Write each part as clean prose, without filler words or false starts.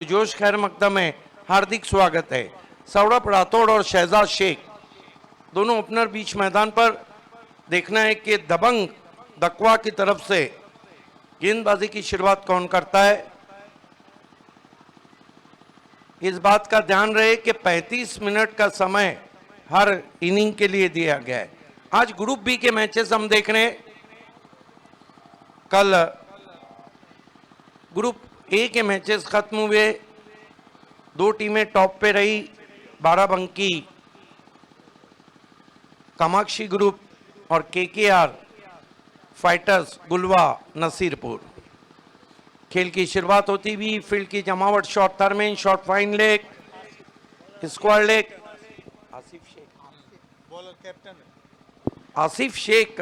जोश खैर मकदम में हार्दिक स्वागत है। सौरभ राठौड़ और शहजाद शेख दोनों ओपनर बीच मैदान पर। देखना है कि दबंग दकवा की तरफ से गेंदबाजी की शुरुआत कौन करता है। इस बात का ध्यान रहे कि 35 मिनट का समय हर इनिंग के लिए दिया गया है। आज ग्रुप बी के मैचेस हम देख रहे हैं। कल ग्रुप ए के मैचेस खत्म हुए। दो टीमें टॉप पे रही, बाराबंकी कामाक्षी ग्रुप और केकेआर फाइटर्स गुलवा नसीरपुर। खेल की शुरुआत होती हुई फील्ड की जमावट, short third man, short fine leg, square leg. Asif Shaikh bowler captain, Asif Shaikh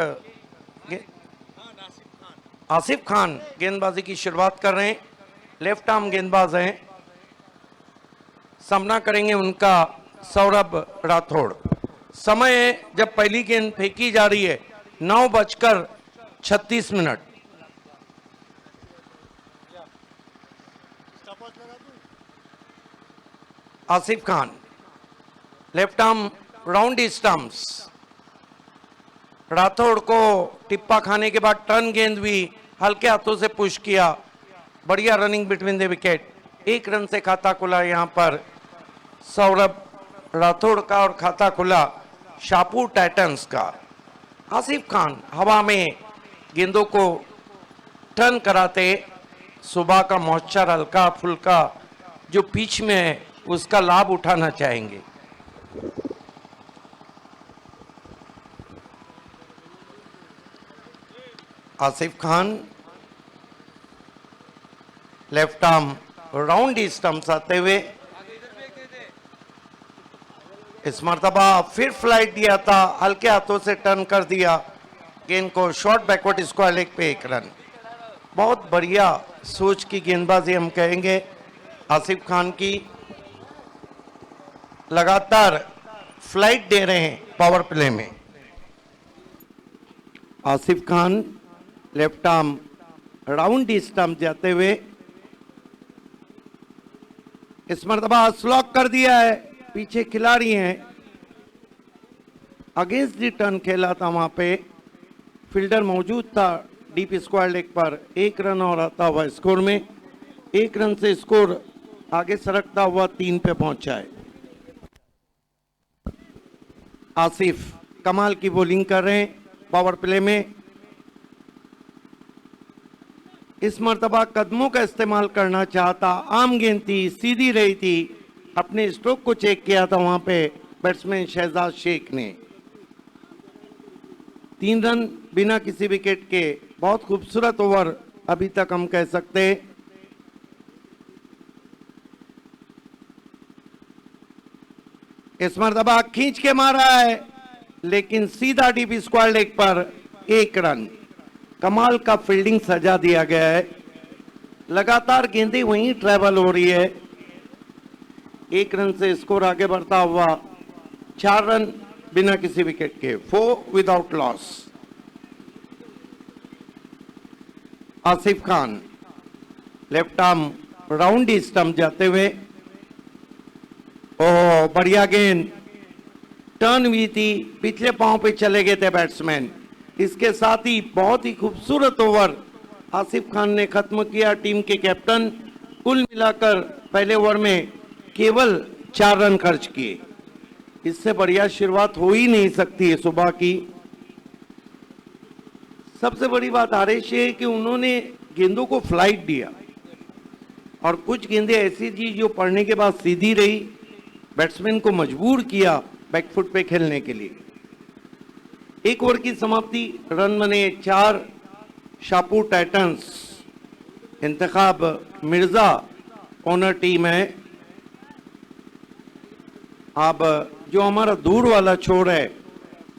Asif Khan गेंदबाजी की शुरुआत कर रहे हैं। लेफ्ट आर्म गेंदबाज हैं। सामना करेंगे उनका सौरभ राठौड़। समय जब पहली गेंद फेंकी जा रही है 9:36। Asif Khan left arm round stumps. Rathore को टिप्पा खाने के बाद टर्न गेंद भी हल्के हाथों से पुश किया। बढ़िया running between the wicket. 1 run से खाता खुला यहां पर सौरभ राठौड़ का और खाता खुला शाहपुर टाइटंस का। आसिफ खान हवा में गेंदों को टर्न कराते, सुबह का मॉइस्चर हल्का फुल्का जो पिच में है उसका लाभ उठाना चाहेंगे। Asif Khan left arm round stumps आते हुए इस मर्तबा फिर फ्लाइट दिया था, हल्के हाथों से टर्न कर दिया गेंद को। शॉर्ट बैकवर्ड स्क्वायर लेग पे 1 रन। बहुत बढ़िया सोच की गेंदबाजी हम कहेंगे आसिफ खान की। लगातार फ्लाइट दे रहे हैं पावर प्ले में। Asif Khan left arm round stump जाते हुए इस मर्तबा स्लॉक कर दिया है। पीछे खिलाड़ी हैं, अगेंस्ट द टर्न खेला था, वहां पे फील्डर मौजूद था डीप स्क्वायर लेग पर। 1 रन और आता हुआ स्कोर में। 1 रन से स्कोर आगे सरकता हुआ 3 पे पहुंचा है। आसिफ कमाल की बॉलिंग कर रहे हैं पावर प्ले में। इस मर्तबा कदमों का इस्तेमाल करना चाहता, आम गेंद थी, सीधी रही थी। अपने स्ट्रोक को चेक किया था वहां पे बैट्समैन शहजाद शेख ने। 3 रन बिना किसी विकेट के। बहुत खूबसूरत ओवर अभी तक हम कह सकते। इस मर्तबा खींच के मारा है लेकिन सीधा डीप स्क्वायर लेग पर 1 रन। कमाल का फील्डिंग सजा दिया गया है। लगातार गेंदें वहीं ट्रैवल हो रही है। 1 रन से स्कोर आगे बढ़ता हुआ 4 रन बिना किसी विकेट के, 4 without loss. Asif Khan left arm round stump जाते हुए, ओह बढ़िया गेंद, टर्न हुई थी, पिछले पांव पे चले गए थे बैट्समैन। इसके साथ ही बहुत ही खूबसूरत ओवर आसिफ खान ने खत्म किया। टीम के कैप्टन कुल मिलाकर पहले ओवर में केवल 4 रन खर्च किए। इससे बढ़िया शुरुआत हो ही नहीं सकती है सुबह की। सबसे बड़ी बात आरेश है कि उन्होंने गेंदों को फ्लाइट दिया और कुछ गेंदें ऐसी थी जो पड़ने के बाद सीधी रही, बैट्समैन को मजबूर किया बैकफुट पे खेलने के लिए। 1 ओवर की समाप्ति, रन बने 4। Shahpur titans Intekhab Mirza owner team है। अब जो हमारा दूर वाला छोर है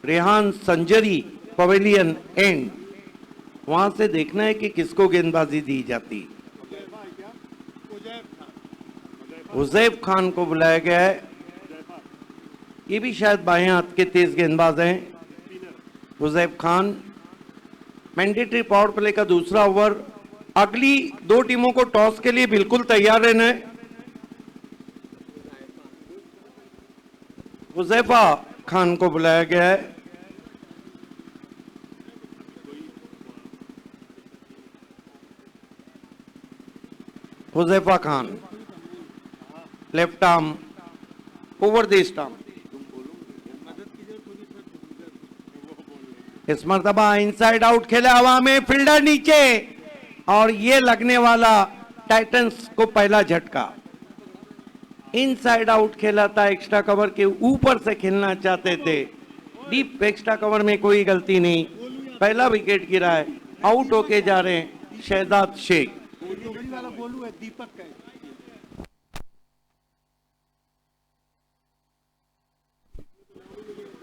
रेहान संजरी पवेलियन एंड, वहां से देखना है कि किसको गेंदबाजी दी जाती। हुजैफ खान को बुलाया गया है। ये भी शायद बाएं हाथ के तेज गेंदबाज हैं। Huzaif Khan mandatory power play का दूसरा ओवर। अगली 2 टीमों को टॉस के लिए बिल्कुल तैयार रहना है। हुजैफा खान को बुलाया गया है। Huzaifa Khan, left arm over the stump. इस मर्तबा इनसाइड आउट खेला हवा में, फील्डर नीचे, और ये लगने वाला टाइटंस को पहला झटका। इनसाइड आउट खेला था, एक्स्ट्रा कवर के ऊपर से खेलना चाहते थे। डीप एक्स्ट्रा कवर में कोई गलती नहीं, पहला विकेट गिरा है। आउट होके जा रहे हैं शहजाद शेख।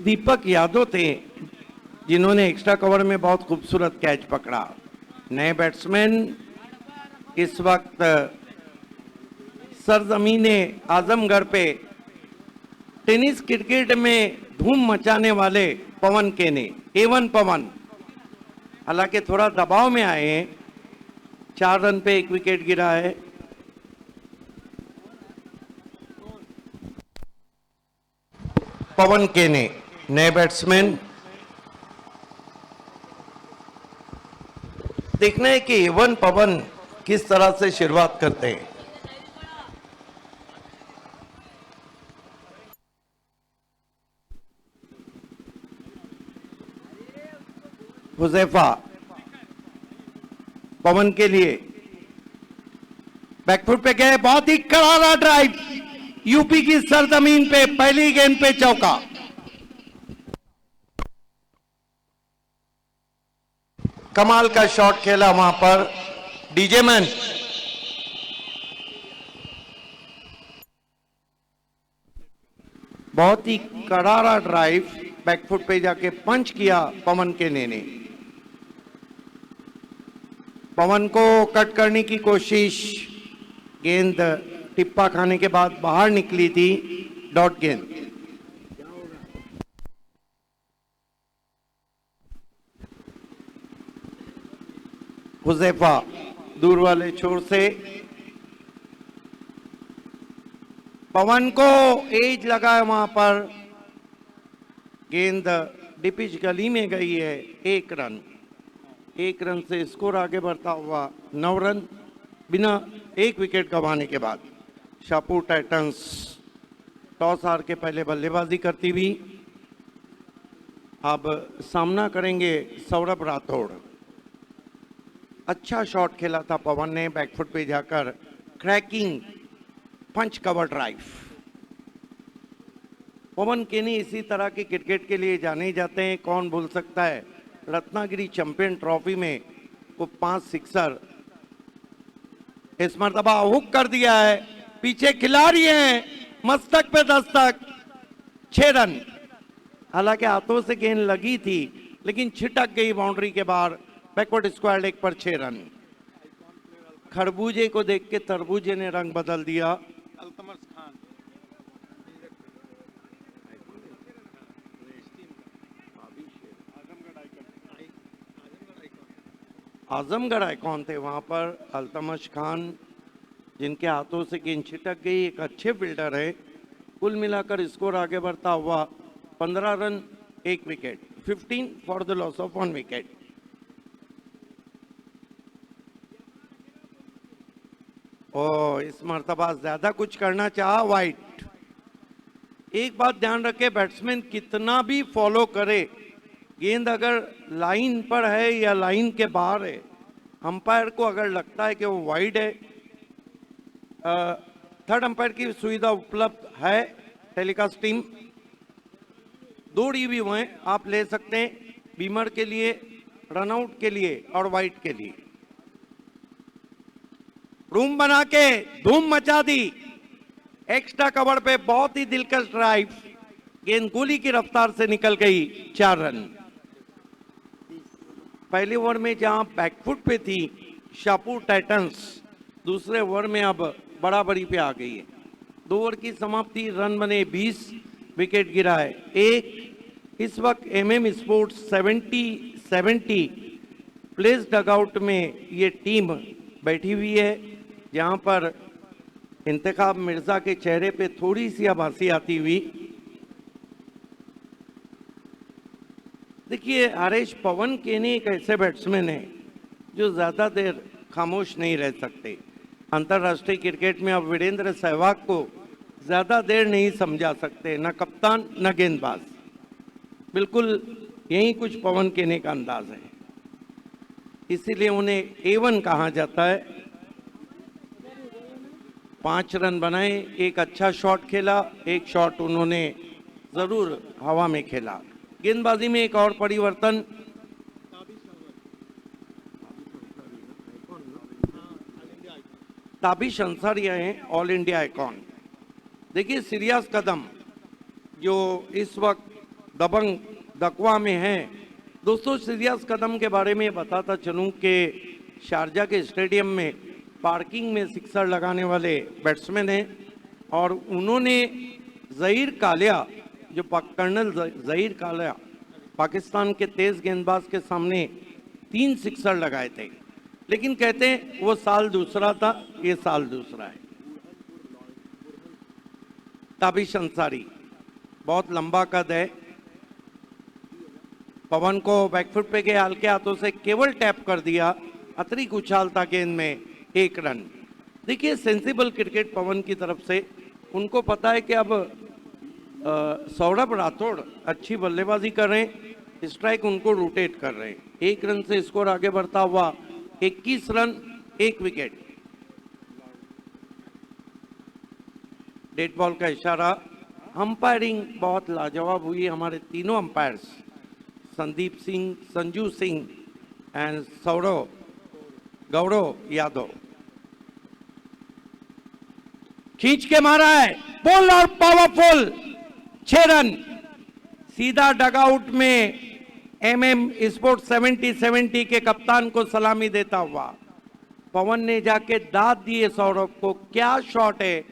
दीपक यादव थे जिन्होंने एक्स्ट्रा कवर में बहुत खूबसूरत कैच पकड़ा। नए बैट्समैन इस वक्त सरजमीने आजमगढ़ पे टेनिस क्रिकेट में धूम मचाने वाले पवन केने, A1 पवन, हालांकि थोड़ा दबाव में आए हैं। 4 रन पे 1 विकेट गिरा है। पवन केने नए बैट्समैन। देखना है कि A1 पवन किस तरह से शुरुआत करते हैं। हुजैफा पवन के लिए बैकफुट पे गए, बहुत ही करारा ड्राइव, यूपी की सरजमीन पे पहली गेंद पे चौका। कमाल का शॉट खेला वहां पर डीजे मैन। बहुत ही करारा ड्राइव, बैकफुट पे जाके पंच किया पवन के ने। पवन को कट करने की कोशिश, गेंद टिप्पा खाने के बाद बाहर निकली थी, डॉट गेंद। हुजैफा दूर वाले छोर से, पवन को एज लगा है वहां पर, गेंद डिपिच गली में गई है। 1 रन, 1 रन से स्कोर आगे बढ़ता हुआ 9 रन बिना 1 विकेट गंवाने के बाद। शाहपुर टाइटंस टॉस हार के पहले बल्लेबाजी करती हुई अब सामना करेंगे सौरभ राठौड़। अच्छा शॉट खेला था पवन ने, बैकफुट पे जाकर क्रैकिंग पंच कवर ड्राइव। पवन केनी इसी तरह के क्रिकेट के लिए जाने जाते हैं, कौन भूल सकता है। रत्नागिरी चैंपियन ट्रॉफी में वो 5 सिक्सर, इस मर्तबा हुक कर दिया है, पीछे खिलाड़ी हैं, मस्तक पे दस्तक, 6 रन। हालांकि हाथों से गेंद लगी थी लेकिन छिटक गई बाउंड्री के बाहर। बैकवर्ड स्क्वायर लेग पर 6 रन। खरबूजे को देख के तरबूजे ने रंग बदल दिया। अल्तमश खान, आजमगढ़ आइकॉन थे वहां पर अल्तमश खान, जिनके हाथों से गेंद छिटक गई। एक अच्छे फील्डर है। कुल मिलाकर स्कोर आगे बढ़ता हुआ 15 run 1 wicket, 15 for the loss of 1 wicket. ओ, इस मर्तबा ज्यादा कुछ करना चाहा वाइट। एक बात ध्यान रखे, बैट्समैन कितना भी फॉलो करे, गेंद अगर लाइन पर है या लाइन के बाहर है, अंपायर को अगर लगता है कि वो वाइड है, थर्ड अंपायर की सुविधा उपलब्ध है। टेलीकास्ट टीम 2 डीवी हुए आप ले सकते हैं, बीमर के लिए, रनआउट के लिए और वाइट के लिए। रूम बना के धूम मचा दी। एक्स्ट्रा कवर पे बहुत ही दिलकश ड्राइव, गेंद गोली की रफ्तार से निकल गई, 4 रन। पहले ओवर में जहां बैकफुट पे थी शाहपुर टाइटंस, दूसरे ओवर में अब बराबरी पे आ गई है। 2 ओवर की समाप्ति, रन बने 20, विकेट गिरा है 1। इस वक्त MM स्पोर्ट्स 70-70 प्लेस डगआउट में ये टीम बैठी हुई है, जहां पर इंतखाब मिर्जा के चेहरे पे थोड़ी सी आभासी आती हुई। देखिए हरीश, पवन केनी एक ऐसे बैट्समैन है जो ज़्यादा देर खामोश नहीं रह सकते। अंतर्राष्ट्रीय क्रिकेट में अब वीरेंद्र सहवाग को ज़्यादा देर नहीं समझा सकते, न कप्तान न गेंदबाज। बिल्कुल यही कुछ पवन केनी का अंदाज है, इसीलिए उन्हें A1 कहा जाता है। 5 रन बनाए, एक अच्छा शॉट खेला, एक शॉट उन्होंने जरूर हवा में खेला। गेंदबाजी में एक और परिवर्तन, ताबिश अंसारी हैं ऑल इंडिया आइकॉन। देखिए सीरियस कदम जो इस वक्त दबंग दकवा में है। दोस्तों सीरियस कदम के बारे में बताता चलूं कि शारजा के स्टेडियम में पार्किंग में सिक्सर लगाने वाले बैट्समैन हैं और उन्होंने ज़हीर कालिया, जो कर्नल ज़हीर कालिया पाकिस्तान के तेज गेंदबाज के सामने 3 सिक्सर लगाए थे, लेकिन कहते हैं वो साल दूसरा था, ये साल दूसरा है। ताबिश अंसारी बहुत लंबा कद है, पवन को बैकफुट पे के हल्के हाथों से केवल टैप कर दिया, अतिरिक्त उछाल था गेंद में, 1 रन। देखिए सेंसिबल क्रिकेट पवन की तरफ से, उनको पता है कि अब सौरभ राठौड़ अच्छी बल्लेबाजी कर रहे हैं, स्ट्राइक उनको रोटेट कर रहे हैं। 1 रन से स्कोर आगे बढ़ता हुआ 21 रन 1 विकेट। डेड बॉल का इशारा। अंपायरिंग बहुत लाजवाब हुई, हमारे तीनों अंपायर्स संदीप सिंह, संजू सिंह एंड गौरव यादव। खींच के मारा है, बोल और पावरफुल, 6 रन। सीधा डगआउट में MM स्पोर्ट 70 के कप्तान को सलामी देता हुआ पवन ने जाके दाद दिए सौरभ को। क्या शॉट है,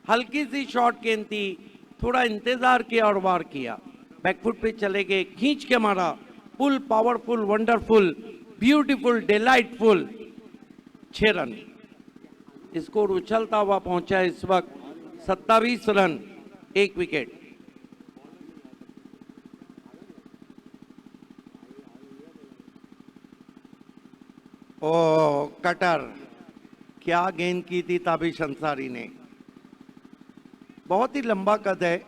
हल्की सी शॉट गेंद थी, थोड़ा इंतजार किया और वार किया, बैकफुट पे चले गए, खींच के मारा, full powerful, wonderful, beautiful, delightful, 6 run. Score उछलता हुआ पहुंचा इस वक्त 27 रन 1 विकेट। ओ कटर, क्या गेंद की थी ताबिश अंसारी ने। बहुत ही लंबा कद है,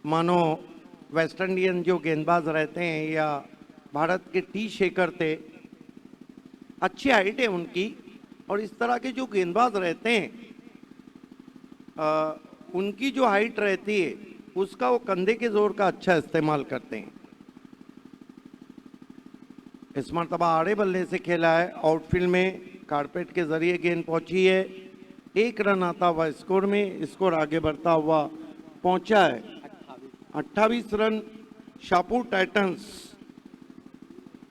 मानो वेस्ट इंडियन जो गेंदबाज रहते हैं या भारत के टी शेखर थे, अच्छी हाइट है उनकी। और इस तरह के जो गेंदबाज रहते हैं उनकी जो हाइट रहती है उसका वो कंधे के जोर का अच्छा इस्तेमाल करते हैं। इस मरतबा आड़े बल्ले से खेला है, आउटफील्ड में कारपेट के जरिए गेंद पहुंची है, 1 रन आता हुआ स्कोर में, स्कोर आगे बढ़ता हुआ पहुंचा है 28 रन। शाहपुर टाइटंस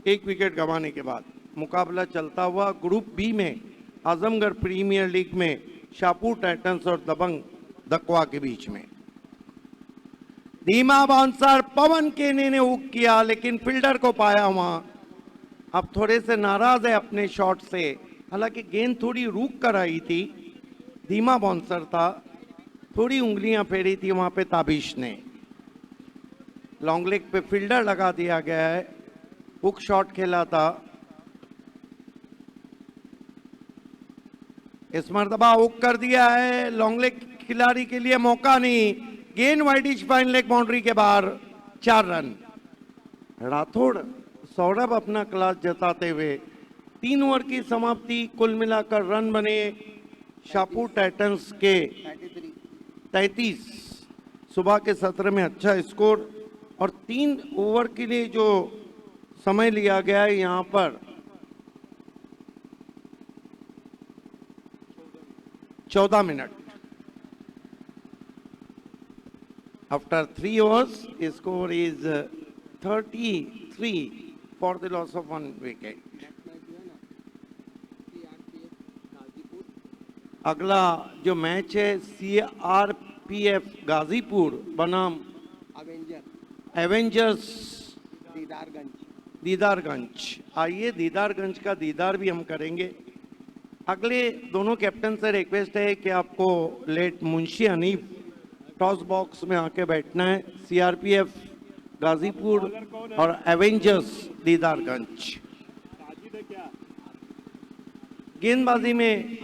1 विकेट गंवाने के बाद मुकाबला चलता हुआ ग्रुप बी में आजमगढ़ प्रीमियर लीग में शाहपुर टाइटंस और दबंग दकवा के बीच में। धीमा बाउंसर पवन केनी ने हुक किया, लेकिन फील्डर को पाया वहां। अब थोड़े से नाराज है अपने शॉट से, हालांकि गेंद थोड़ी रुक कर आई थी, धीमा बाउंसर था, थोड़ी उंगलियां फेरी थी वहां पे ताबिश ने। लॉन्ग लेग पे फील्डर लगा दिया गया है, हुक शॉट खेला था। इस मरतबा हुक कर दिया है, लॉन्ग लेग खिलाड़ी के लिए मौका नहीं, गेंद वाइडिश फाइन लेग बाउंड्री के बाहर, 4 रन। राठौड़ सौरभ अपना क्लास जताते हुए 3 ओवर की समाप्ति, कुल मिलाकर रन बने शाहपुर टाइटंस के 33। सुबह के सत्र में अच्छा स्कोर, और 3 ओवर के लिए जो समय लिया गया है यहाँ पर 14 minute. After 3 overs, score is 33 for the loss of 1 wicket. अगला जो मैच है CRPF गाजीपुर बनाम एवेंजर्स दीदारगंज। आइए दीदारगंज का दीदार भी हम करेंगे। अगले दोनों कैप्टन से रिक्वेस्ट है कि आपको late Munshi Hanif toss box में आके बैठना है। CRPF गाजीपुर और एवेंजर्स दीदारगंज। गेंदबाजी में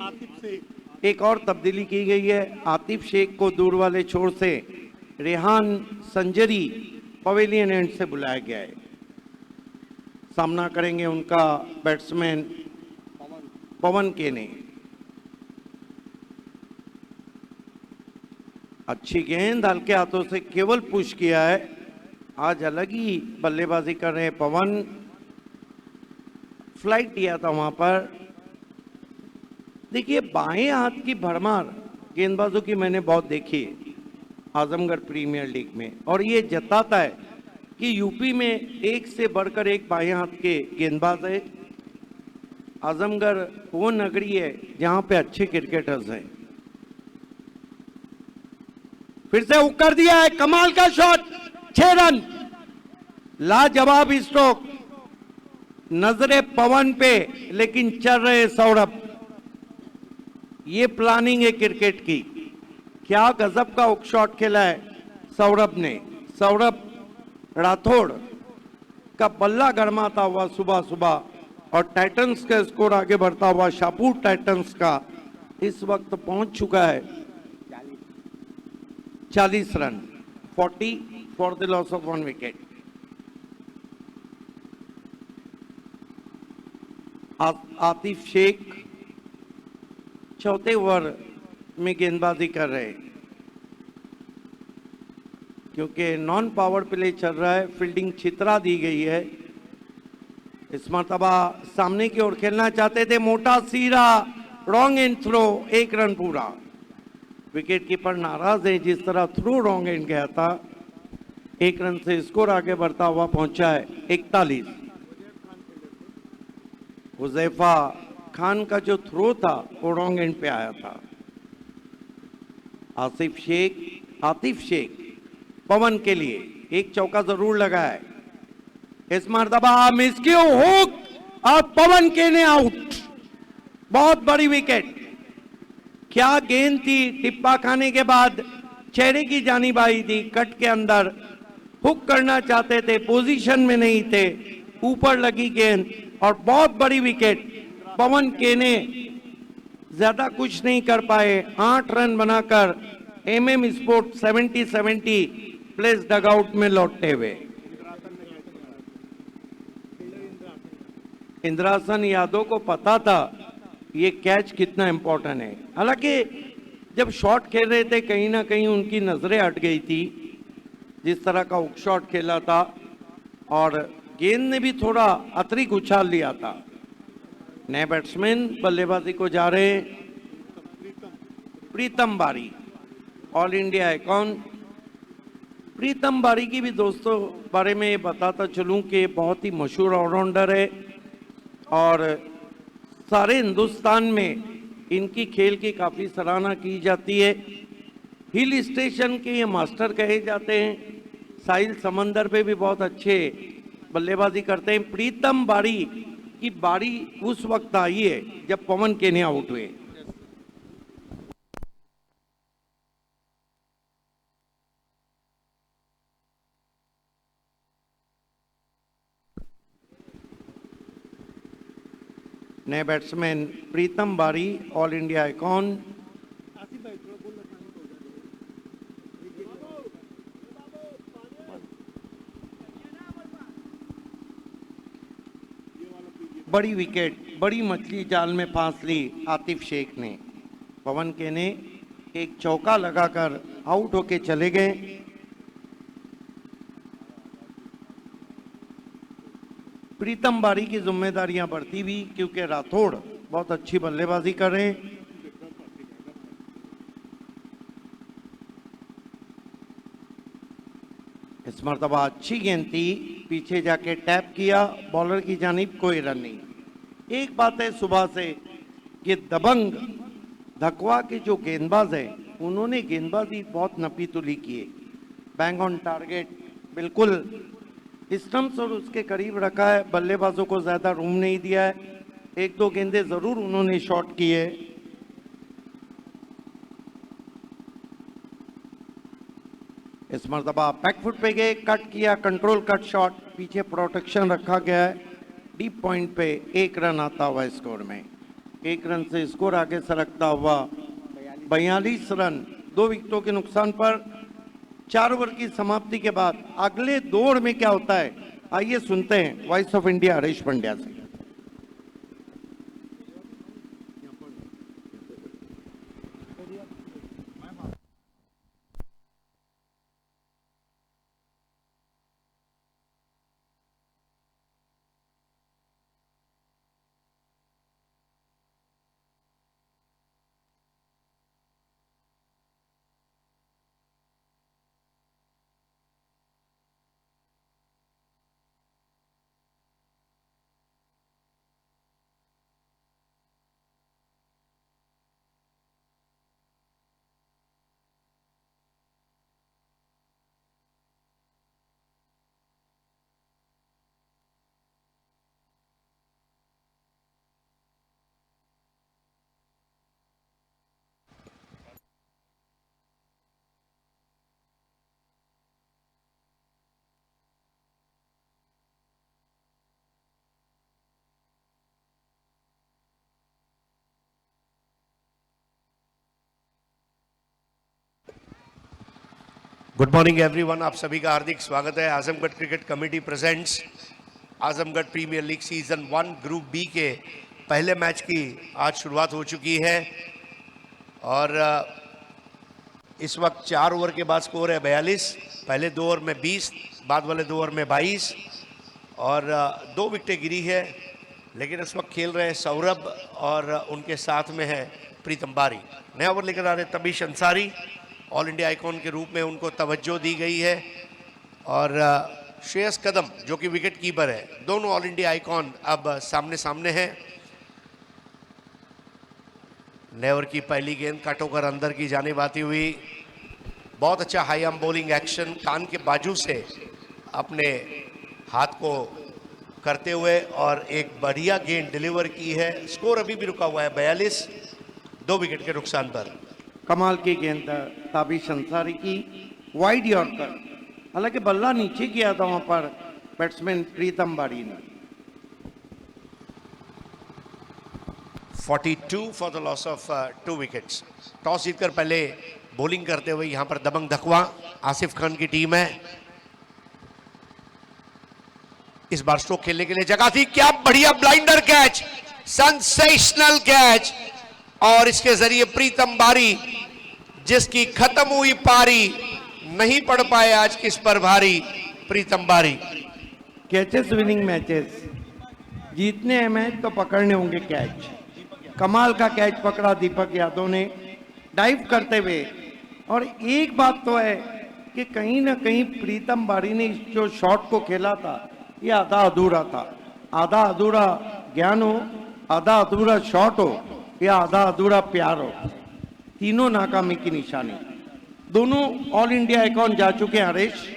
एक और तब्दीली की गई है। आतिफ शेख को दूर वाले छोर से रेहान संजरी पवेलियन एंड से बुलाया गया है। सामना करेंगे उनका बैट्समैन पवन केने। अच्छी गेंद हल्के हाथों से केवल पुश किया है। आज अलग ही बल्लेबाजी कर रहे हैं पवन। फ्लाइट दिया था वहां पर। देखिए, बाएं हाथ की भरमार गेंदबाजों की मैंने बहुत देखी है आजमगढ़ प्रीमियर लीग में, और ये जताता है कि यूपी में एक से बढ़कर एक बाएं हाथ के गेंदबाज है। आजमगढ़ वो नगरी है जहां पे अच्छे क्रिकेटर्स हैं। फिर से हुक कर दिया है, कमाल का शॉट, 6 रन, लाजवाब स्ट्रोक। नजरे पवन पे लेकिन चल रहे सौरभ। ये प्लानिंग है क्रिकेट की। क्या गजब का हुक शॉट खेला है सौरभ ने। सौरभ राठौड़ का बल्ला गरमाता हुआ सुबह सुबह, और टाइटंस का स्कोर आगे बढ़ता हुआ शाहपुर टाइटंस का इस वक्त पहुंच चुका है 40 run, 40 for the loss of 1 wicket. Atif Shaikh चौथे ओवर में गेंदबाजी कर रहे हैं, क्योंकि नॉन पावर प्ले चल रहा है। फील्डिंग छितरा दी गई है। इस मरतबा सामने की ओर खेलना चाहते थे, मोटा सीरा, रॉन्ग एंड थ्रो, 1 रन पूरा। विकेट कीपर नाराज है, जिस तरह थ्रो रॉन्ग एंड गया था। 1 रन से स्कोर आगे बढ़ता हुआ पहुंचा है 41। हुजैफा खान का जो थ्रो था वो रॉन्ग एंड पे आया था। आतिफ शेख पवन के लिए एक चौका जरूर लगा है। इस मरतबा मिस क्यू हुक और पवन के ने आउट। बहुत बड़ी विकेट। क्या गेंद थी, टिप्पा खाने के बाद चेहरे की जानिब आई थी, कट के अंदर हुक करना चाहते थे, पोजीशन में नहीं थे, ऊपर लगी गेंद और बहुत बड़ी विकेट। पवन केने ज्यादा कुछ नहीं कर पाए। 8 रन बनाकर एमएम स्पोर्ट 70-70 प्लेस डगआउट में लौटते हुए। इंद्रासन यादव को पता था ये कैच कितना इंपॉर्टेंट है। हालांकि जब शॉट खेल रहे थे कहीं ना कहीं उनकी नजरें हट गई थी, जिस तरह का हुक शॉट खेला था, और गेंद ने भी थोड़ा अतिरिक्त उछाल लिया था। नए बैट्समैन बल्लेबाजी को जा रहे हैं प्रीतम बारी, ऑल इंडिया आइकॉन। प्रीतम बारी की भी दोस्तों बारे में बताता चलूं कि बहुत ही मशहूर ऑलराउंडर है, और सारे हिंदुस्तान में इनकी खेल की काफ़ी सराहना की जाती है। हिल स्टेशन के ये मास्टर कहे जाते हैं। साहिल समंदर पे भी बहुत अच्छे बल्लेबाजी करते हैं। प्रीतम बारी की बारी उस वक्त आई है जब पवन केने आउट हुए। नए बैट्समैन प्रीतम बारी, ऑल इंडिया आइकॉन। बड़ी विकेट, बड़ी मछली जाल में फांस ली आतिफ शेख ने। पवन केने एक चौका लगाकर आउट होके चले गए। प्रीतम बारी की जिम्मेदारियां बढ़ती हुई, क्योंकि राठौड़ बहुत अच्छी बल्लेबाजी कर रहे हैं। इस मरतबा अच्छी गेंद थी, पीछे जाके टैप किया, बॉलर की जानिब कोई रन नहीं। एक बात है सुबह से कि दबंग धकवा के जो गेंदबाज है उन्होंने गेंदबाजी बहुत नपी तुली की है। बैंग ऑन टारगेट, बिल्कुल स्टंप्स और उसके करीब रखा है। बल्लेबाजों को ज्यादा रूम नहीं दिया है। 1-2 गेंदे जरूर उन्होंने शॉट किए। इस मरतबा बैकफुट पे गए, कट किया, कंट्रोल कट शॉट, पीछे प्रोटेक्शन रखा गया है, डीप पॉइंट पे 1 रन आता हुआ स्कोर में। 1 रन से स्कोर आगे सरकता हुआ 42 रन 2 विकेटों के नुकसान पर। 4 ओवर की समाप्ति के बाद अगले 2 ओवर में क्या होता है, आइए सुनते हैं voice of India Harish Pandya से। गुड मॉर्निंग एवरीवन, आप सभी का हार्दिक स्वागत है। Azamgarh cricket committee presents Azamgarh premier league season 1 group B के पहले मैच की आज शुरुआत हो चुकी है और इस वक्त 4 ओवर के बाद स्कोर है 42। पहले 2 ओवर में 20, बाद वाले 2 ओवर में 22 और 2 विकेटें गिरी है। लेकिन इस वक्त खेल रहे हैं सौरभ और उनके साथ में है प्रीतम बारी। नया ओवर लेकर आ रहे Tabish Ansari, all India icon के रूप में उनको तवज्जो दी गई है और श्रेयस कदम जो कि विकेट कीपर है, दोनों ऑल इंडिया आइकॉन अब सामने सामने हैं। नए ओवर की पहली गेंद कट होकर अंदर की जानिब आती हुई, बहुत अच्छा हाई आर्म बॉलिंग एक्शन कान के बाजू से अपने हाथ को करते हुए और एक बढ़िया गेंद डिलीवर की है। स्कोर अभी भी रुका हुआ है 42, 2 विकेट के नुकसान पर। कमाल की गेंद ताबिश अंसारी की, वाइड यॉर्कर, हालांकि बल्ला नीचे किया था वहां पर बैट्समैन प्रीतम बारी ने। 42 for the loss of 2 wickets. Toss जीतकर पहले बॉलिंग करते हुए यहां पर दबंग धकवा आसिफ खान की टीम है। इस बार स्ट्रोक खेलने के लिए जगह थी, क्या बढ़िया ब्लाइंडर कैच, सेंसेशनल कैच और इसके जरिए प्रीतम बारी जिसकी खत्म हुई पारी नहीं पड़ पाए आज किस पर भारी। प्रीतम बारी कैचेस विनिंग मैचेस, जीतने हैं मैच तो पकड़ने होंगे कैच। कमाल का कैच पकड़ा दीपक यादव ने डाइव करते हुए। और एक बात तो है कि कहीं ना कहीं प्रीतम बारी ने जो शॉट को खेला था ये आधा अधूरा था। आधा अधूरा ज्ञान हो, आधा अधूरा शॉट हो या आधा अधूरा प्यार हो, तीनों नाकामी की निशानी। दोनों ऑल इंडिया आइकॉन जा चुके हैं हरीश।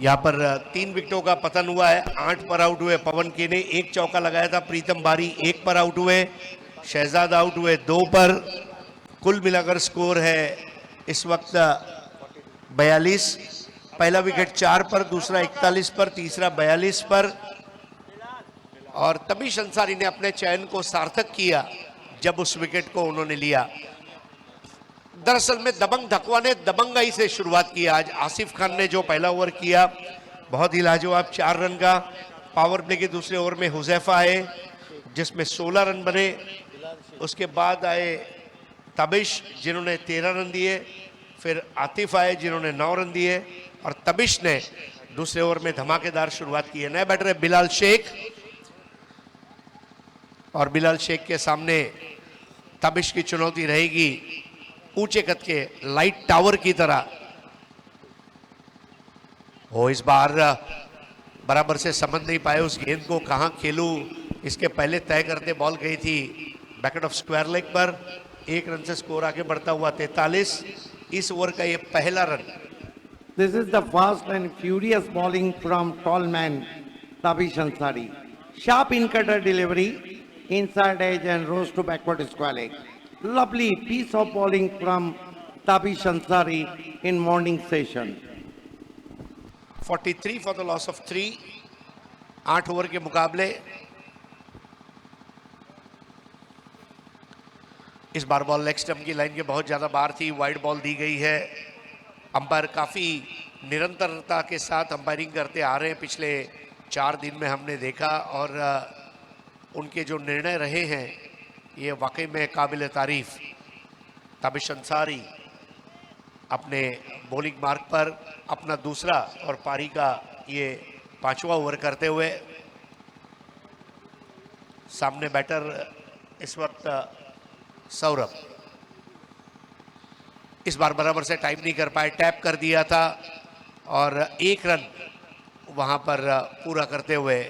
यहां पर 3 विकेटों का पतन हुआ है। 8 पर आउट हुए पवन के ने, 1 चौका लगाया था। प्रीतम बारी 1 पर आउट हुए, शहजाद आउट हुए 2 पर। कुल मिलाकर स्कोर है इस वक्त 42। पहला विकेट 4 पर, दूसरा 41 पर, तीसरा 42 पर। और तबीश अंसारी ने अपने चयन को सार्थक किया जब उस विकेट को उन्होंने लिया। दरअसल में दबंग धकवा ने दबंगाई से शुरुआत की आज। आसिफ खान ने जो पहला ओवर किया बहुत ही लाजवाब 4 रन का। पावर प्ले के दूसरे ओवर में हुजैफा आए जिसमें 16 रन बने। उसके बाद आए तबिश जिन्होंने 13 रन दिए, फिर आतिफ आए जिन्होंने 9 रन दिए और तबिश ने दूसरे ओवर में धमाकेदार शुरुआत की है। नए बैटर है बिलाल शेख और बिलाल शेख के सामने तबिश की चुनौती रहेगी ऊंचे कद के लाइट टावर की तरह। वो इस बार बराबर से समझ नहीं पाए उस गेंद को, कहां खेलूं इसके पहले तय करते बॉल गई थी बैकेट ऑफ स्क्वायर लेग पर। 1 रन से स्कोर आगे बढ़ता हुआ 43। इस ओवर का ये पहला run. This is the fast and furious bowling from tall man Tabish Ansari. Sharp in cutter delivery, inside edge and rose to backward square leg. Lovely piece of bowling from Tabish Ansari in morning session. 43 for the loss of 3. 8 over के मुकाबले इस बार ball leg stump की line के बहुत ज्यादा बाहर थी, wide ball दी गई है। अंपायर काफी निरंतरता के साथ अंपायरिंग करते आ रहे हैं, पिछले 4 दिन में हमने देखा, और उनके जो निर्णय रहे हैं ये वाकई में काबिल तारीफ। ताबिश अंसारी अपने बॉलिंग मार्ग पर अपना दूसरा और पारी का ये 5वां ओवर करते हुए, सामने बैटर इस वक्त सौरभ। इस बार बराबर से टाइम नहीं कर पाए, टैप कर दिया था और 1 रन वहां पर पूरा करते हुए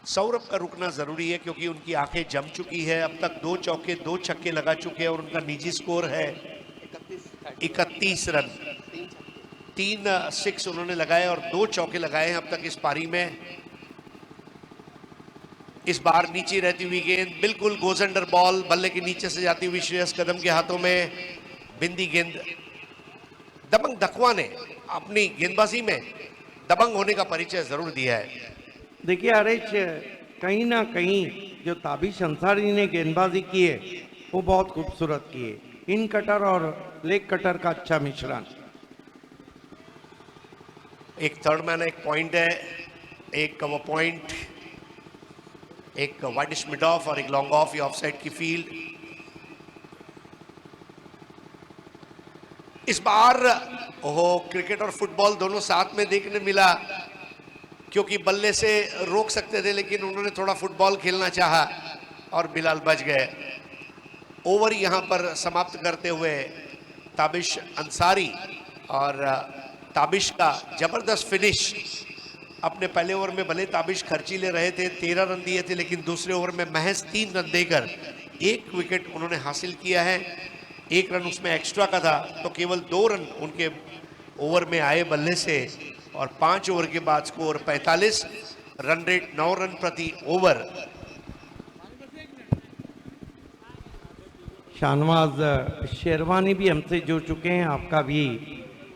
सौरभ का रुकना जरूरी है, क्योंकि उनकी आंखें जम चुकी है। अब तक 2 चौके 2 छक्के लगा चुके हैं और उनका निजी स्कोर है 31 रन। 3 6 उन्होंने लगाए और 2 चौके लगाए हैं अब तक इस पारी में। इस बार नीचे रहती हुई गेंद बिल्कुल गोज अंडर बॉल, बल्ले के नीचे से जाती हुई श्रेयस कदम के हाथों में बिंदी गेंद। दबंग दकवा ने अपनी गेंदबाजी में दबंग होने का परिचय जरूर दिया है। देखिए हरीश, कहीं ना कहीं जो ताबिश अंसारी ने गेंदबाजी की है वो बहुत खूबसूरत की है। इन कटर और लेग कटर का अच्छा मिश्रण। एक थर्ड मैन एक पॉइंट है, एक वो पॉइंट, एक वाइडिश मिड ऑफ और एक लॉन्ग ऑफ, ये ऑफ साइड की फील्ड। इस बार ओहो, क्रिकेट और फुटबॉल दोनों साथ में देखने मिला, क्योंकि बल्ले से रोक सकते थे लेकिन उन्होंने थोड़ा फुटबॉल खेलना चाहा और बिलाल बच गए। ओवर यहां पर समाप्त करते हुए ताबिश अंसारी, और ताबिश का जबरदस्त फिनिश। अपने पहले ओवर में भले ताबिश खर्चीले रहे थे, 13 रन दिए थे, लेकिन दूसरे ओवर में महज 3 रन देकर 1 विकेट उन्होंने हासिल किया है। 1 रन उसमें एक्स्ट्रा का था, तो केवल 2 रन उनके ओवर में आए बल्ले से, और 5 ओवर के बाद स्कोर 45, रन रेट 9 रन प्रति ओवर। शाहनवाज शेरवानी भी हमसे जुड़ चुके हैं, आपका भी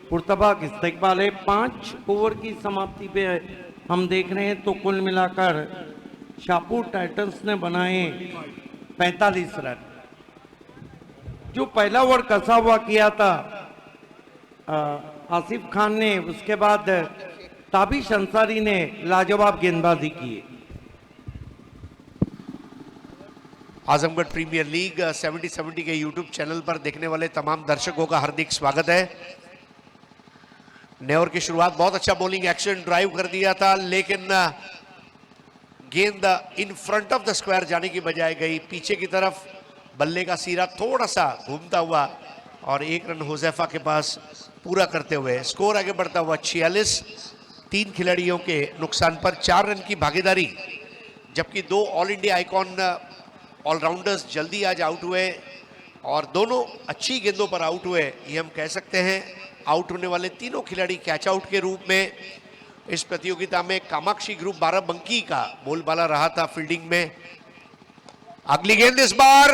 पुरतबाक इस्तकबाल है। 5 ओवर की समाप्ति पे हम देख रहे हैं तो कुल मिलाकर शाहपुर टाइटंस ने बनाए 45 रन। जो पहला ओवर कसा हुआ किया था आसिफ खान ने, उसके बाद ताबिश अंसारी ने लाजवाब गेंदबाजी की। आजमगढ़ प्रीमियर लीग 70-70 के यूट्यूब चैनल पर देखने वाले तमाम दर्शकों का हार्दिक स्वागत है। नए ओवर की शुरुआत, बहुत अच्छा बॉलिंग एक्शन, ड्राइव कर दिया था, लेकिन गेंद in front of the square जाने की बजाय गई पीछे की तरफ। बल्ले का सिरा थोड़ा सा घूमता हुआ और 1 रन हुजैफा के पास पूरा करते हुए स्कोर आगे बढ़ता हुआ 46। 3 खिलाड़ियों के नुकसान पर 4 रन की भागीदारी, जबकि 2 ऑल इंडिया आइकॉन ऑलराउंडर्स जल्दी आज आउट हुए और दोनों अच्छी गेंदों पर आउट हुए, ये हम कह सकते हैं। आउट होने वाले तीनों खिलाड़ी कैच आउट के रूप में इस प्रतियोगिता में कामाक्षी ग्रुप बाराबंकी का बोलबाला रहा था फील्डिंग में। अगली गेंद इस बार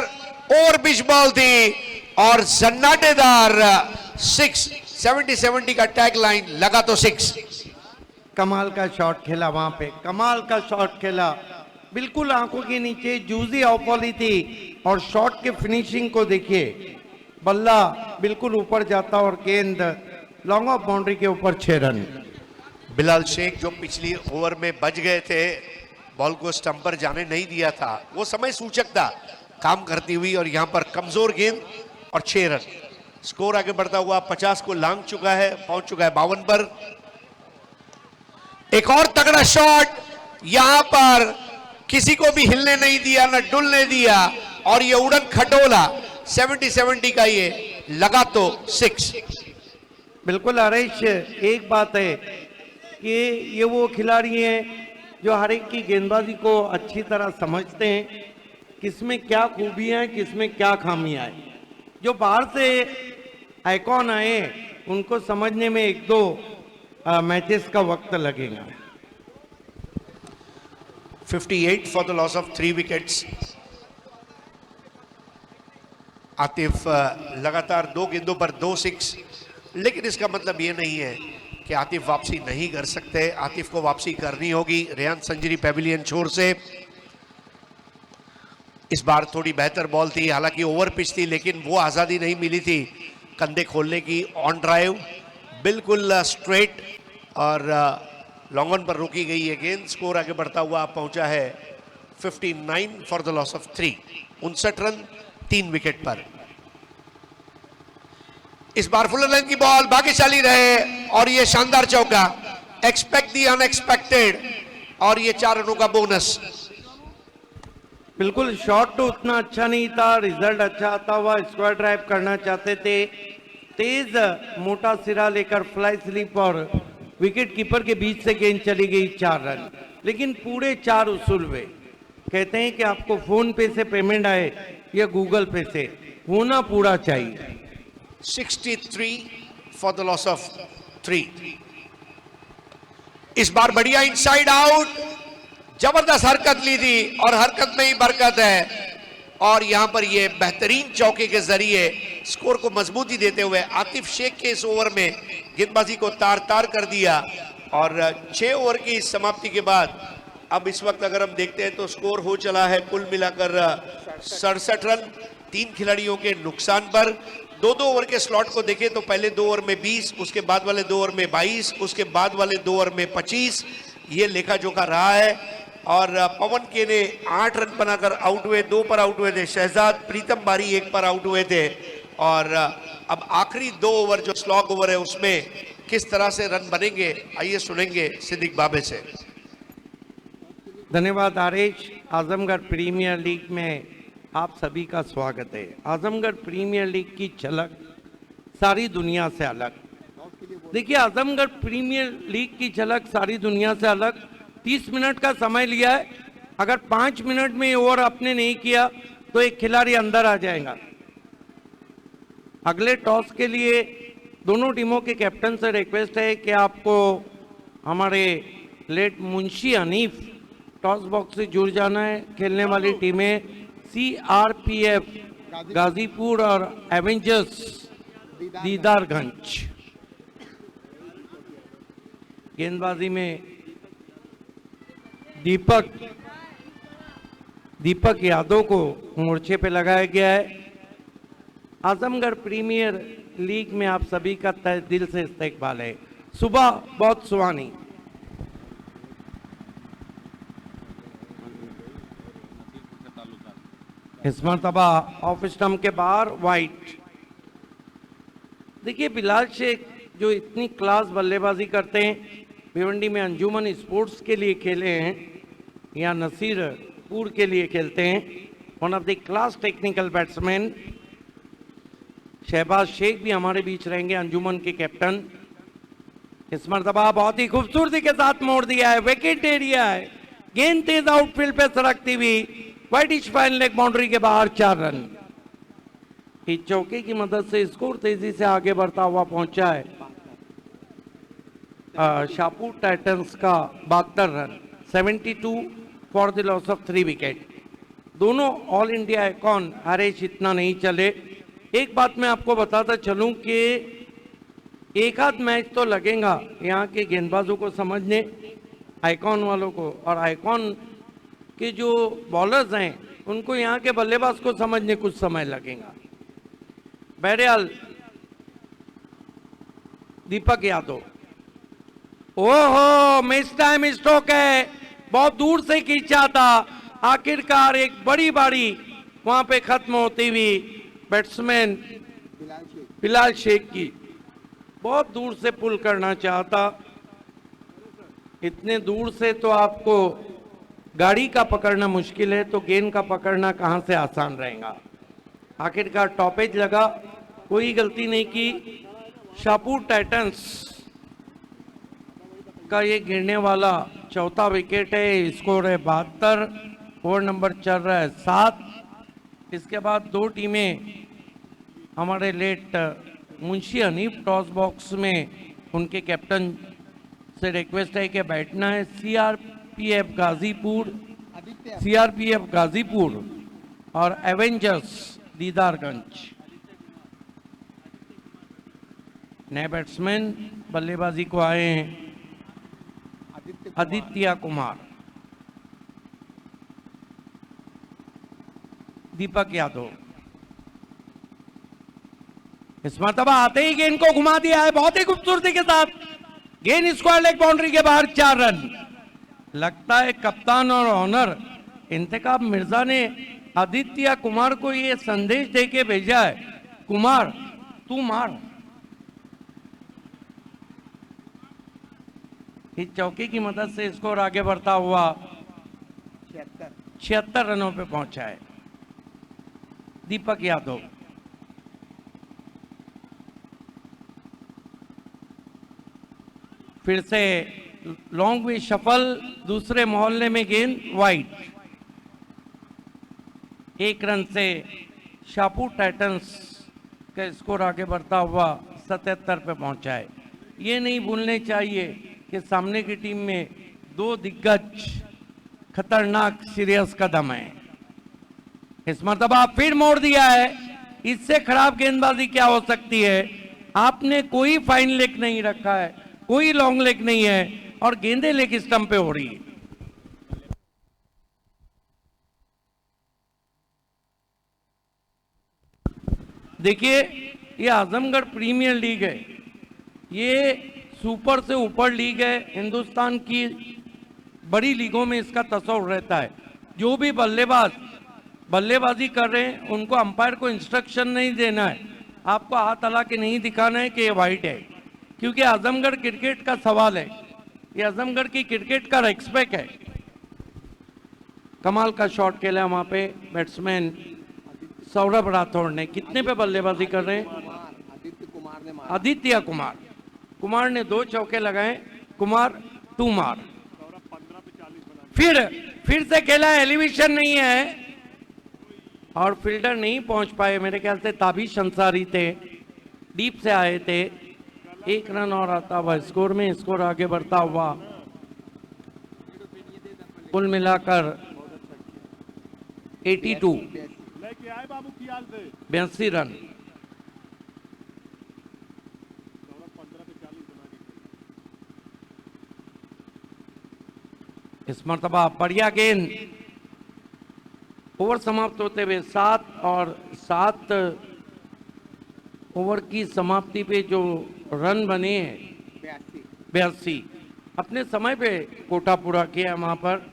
और पिच बॉल थी और सन्नाटेदार 6, 70-70 का टैग लाइन लगा तो 6। कमाल का शॉट खेला वहां पे, कमाल का शॉट खेला, बिल्कुल आंखों के नीचे जूजी ऑफॉली थी, और शॉट के फिनिशिंग को देखिए, बल्ला बिल्कुल ऊपर जाता और गेंद लॉन्ग ऑफ बाउंड्री के ऊपर 6 रन। बिलाल शेख जो पिछली ओवर में बच गए थे, बॉल को स्टंप पर जाने नहीं दिया था, वो समय सूचक था काम करती हुई, और यहां पर कमजोर गेंद और 6 रन। स्कोर आगे बढ़ता हुआ 50 को लांघ चुका है, पहुंच चुका है 52 पर। एक और तगड़ा शॉट, यहां पर किसी को भी हिलने नहीं दिया, न डुलने दिया, और ये उड़न खटोला 70-70 का ये लगा तो 6। बिल्कुल हरीश, एक बात है कि ये वो खिलाड़ी हैं जो हर एक की गेंदबाजी को अच्छी तरह समझते हैं, किसमें क्या खूबियां हैं, किसमें क्या खामियां हैं। जो बाहर से आइकॉन आए उनको समझने में 1-2 मैचेस का वक्त लगेगा। 58 for the loss of 3 wickets. Atif लगातार 2 गेंदों पर 2 6, लेकिन इसका मतलब ये नहीं है कि आतिफ वापसी नहीं कर सकते। आतिफ को वापसी करनी होगी रेयान संजरी पेविलियन छोर से। इस बार थोड़ी बेहतर बॉल थी, हालांकि ओवर पिच थी, लेकिन वो आज़ादी नहीं मिली थी कंधे खोलने की। ऑन ड्राइव बिल्कुल स्ट्रेट और लॉन्ग ऑन पर रोकी गई है गेंद। स्कोर आगे बढ़ता हुआ पहुंचा है 59 for the loss of 3। 59 run 3 wicket पर। इस बार फुल लाइन की बॉल भाग्यशाली रहे और ये शानदार चौका। एक्सपेक्ट दी अनएक्सपेक्टेड और ये 4 रनों का बोनस। बिल्कुल शॉट तो उतना अच्छा नहीं था, रिजल्ट अच्छा आता हुआ। स्क्वायर ड्राइव करना चाहते थे, तेज मोटा सिरा लेकर फ्लाई स्लिप और विकेट कीपर के बीच से गेंद चली गई 4 रन, लेकिन पूरे 4 उसूल हुए। कहते हैं कि आपको फोन पे से पेमेंट आए या गूगल पे से, होना पूरा चाहिए। 63 फॉर द लॉस ऑफ 3। इस बार बढ़िया इनसाइड आउट, जबरदस्त हरकत ली थी और हरकत में ही बरकत है। और यहां पर ये बेहतरीन चौके के जरिए स्कोर को मजबूती देते हुए आतिफ शेख के इस ओवर में गेंदबाजी को तार तार कर दिया। और 6 ओवर की समाप्ति के बाद अब इस वक्त अगर हम देखते हैं तो स्कोर हो चला है कुल मिलाकर 67 रन 3 खिलाड़ियों के नुकसान पर। 2-2 ओवर के स्लॉट को देखें तो पहले 2 ओवर में 20, उसके बाद वाले 2 ओवर में 22, उसके बाद वाले 2 ओवर में 25, ये लेखा जोखा रहा है। और पवन के ने 8 रन बनाकर आउट हुए, 2 पर आउट हुए थे शहजाद, प्रीतम बारी 1 पर आउट हुए थे। और अब आखिरी 2 ओवर जो स्लॉग ओवर है उसमें किस तरह से रन बनेंगे, आइए सुनेंगे सिद्दीक बाबे से। धन्यवाद आरेश। आजमगढ़ प्रीमियर लीग में आप सभी का स्वागत है। आजमगढ़ प्रीमियर लीग की झलक सारी दुनिया से अलग। देखिए, आजमगढ़ प्रीमियर लीग की झलक सारी दुनिया से अलग। 30 मिनट का समय लिया है। अगर 5 मिनट में ओवर आपने नहीं किया तो एक खिलाड़ी अंदर आ जाएगा। अगले टॉस के लिए दोनों टीमों के कैप्टन से रिक्वेस्ट है कि आपको हमारे late Munshi Hanif toss box से जुड़ जाना है। खेलने वाली टीमें CRPF गाजीपुर और एवेंजर्स दीदारगंज। गेंदबाजी में दीपक यादव को मोर्चे पे लगाया गया है। आजमगढ़ प्रीमियर लीग में आप सभी का तहे दिल से इस्तकबाल है। सुबह बहुत सुहानी। इस मरतबा ऑफ स्टंप के बाहर वाइट। देखिए, बिलाल शेख जो इतनी क्लास बल्लेबाजी करते हैं, भिवंडी में अंजुमन स्पोर्ट्स के लिए खेले हैं या नसीरपुर के लिए खेलते हैं। One of the class technical batsman. Shahbaz Shaikh भी हमारे बीच रहेंगे, अंजुमन के कैप्टन। इस मरतबा बहुत ही खूबसूरती के साथ मोड़ दिया है, विकेट एरिया है, गेंद तेज आउटफील्ड पे सरकती हुई वाइटिश फाइन लेग बाउंड्री के बाहर 4 रन। इस चौके की मदद से स्कोर तेजी से आगे बढ़ता हुआ पहुंचा है शाहपुर टाइटंस का 72 run, 72 for the loss of 3 wicket. दोनों ऑल इंडिया आइकॉन हरेश इतना नहीं चले। एक बात मैं आपको बताता चलूं कि एक आध मैच तो लगेगा यहाँ के गेंदबाजों को समझने, आइकॉन वालों को, और आइकॉन के जो बॉलर्स हैं उनको यहाँ के बल्लेबाज को समझने कुछ समय लगेगा। बहरहाल दीपक यादव, ओहो मिस टाइम स्ट्रोक है, बहुत दूर से खींचा था। आखिरकार एक बड़ी बारी वहां पे खत्म होती हुई बैट्समैन बिलाल शेख की, बहुत दूर से पुल करना चाहता। इतने दूर से तो आपको गाड़ी का पकड़ना मुश्किल है, तो गेंद का पकड़ना कहां से आसान रहेगा। आखिरकार टॉपेज लगा, कोई गलती नहीं की। शाहपुर टाइटंस का ये गिरने वाला चौथा विकेट है। स्कोर है 72, ओवर नंबर चल रहा है 7। इसके बाद 2 टीमें हमारे late Munshi Hanif toss box में उनके कैप्टन से रिक्वेस्ट है कि बैठना है। सीआरपीएफ गाजीपुर और एवेंजर्स दीदारगंज। नए बैट्समैन बल्लेबाजी को आए हैं आदित्य कुमार। दीपक यादव इस मरतबा आते ही गेंद को घुमा दिया है बहुत ही खूबसूरती के साथ। गेंद स्क्वायर लेग बाउंड्री के बाहर 4 रन। लगता है कप्तान और ऑनर इंतखाब मिर्जा ने आदित्य कुमार को यह संदेश देके भेजा है, कुमार तू मार। इस चौके की मदद से स्कोर आगे बढ़ता हुआ 76 रनों पे पहुंचा है। दीपक यादव फिर से लॉन्ग में शफल, दूसरे मोहल्ले में गेंद वाइड। 1 रन से शाहपुर टाइटंस का स्कोर आगे बढ़ता हुआ 77 पे पहुंचा है। ये नहीं भूलने चाहिए कि सामने की टीम में 2 दिग्गज खतरनाक सीरियस कदम है। इस मरतबा फिर मोड़ दिया है। इससे खराब गेंदबाजी क्या हो सकती है। आपने कोई फाइन लेग नहीं रखा है, कोई लॉन्ग लेग नहीं है और गेंदें लेग स्टंप पे हो रही है। देखिए ये आजमगढ़ प्रीमियर लीग है, ये सुपर से ऊपर लीग है। हिंदुस्तान की बड़ी लीगों में इसका तस्वुर रहता है। जो भी बल्लेबाजी कर रहे हैं उनको अंपायर को इंस्ट्रक्शन नहीं देना है, आपको हाथ हला के नहीं दिखाना है कि ये वाइट है, क्योंकि आजमगढ़ क्रिकेट का सवाल है। ये आजमगढ़ की क्रिकेट का रेस्पेक्ट है। कमाल का शॉट खेला वहां पे बैट्समैन सौरभ राठौड़ ने। कितने पे बल्लेबाजी कर रहे हैं? आदित्य कुमार ने 2 चौके लगाए। कुमार तू मार। फिर से खेला, एलिवेशन नहीं है और फील्डर नहीं पहुंच पाए। मेरे ख्याल से ताबिश अंसारी थे, डीप से आए थे। 1 रन और आता हुआ स्कोर में, स्कोर आगे बढ़ता हुआ कुल मिलाकर 82 रन। इस मरतबा बढ़िया गेंद। ओवर समाप्त होते हुए 7 ओवर की समाप्ति पे जो रन बने हैं 82, अपने समय पे कोटा पूरा किया वहां पर।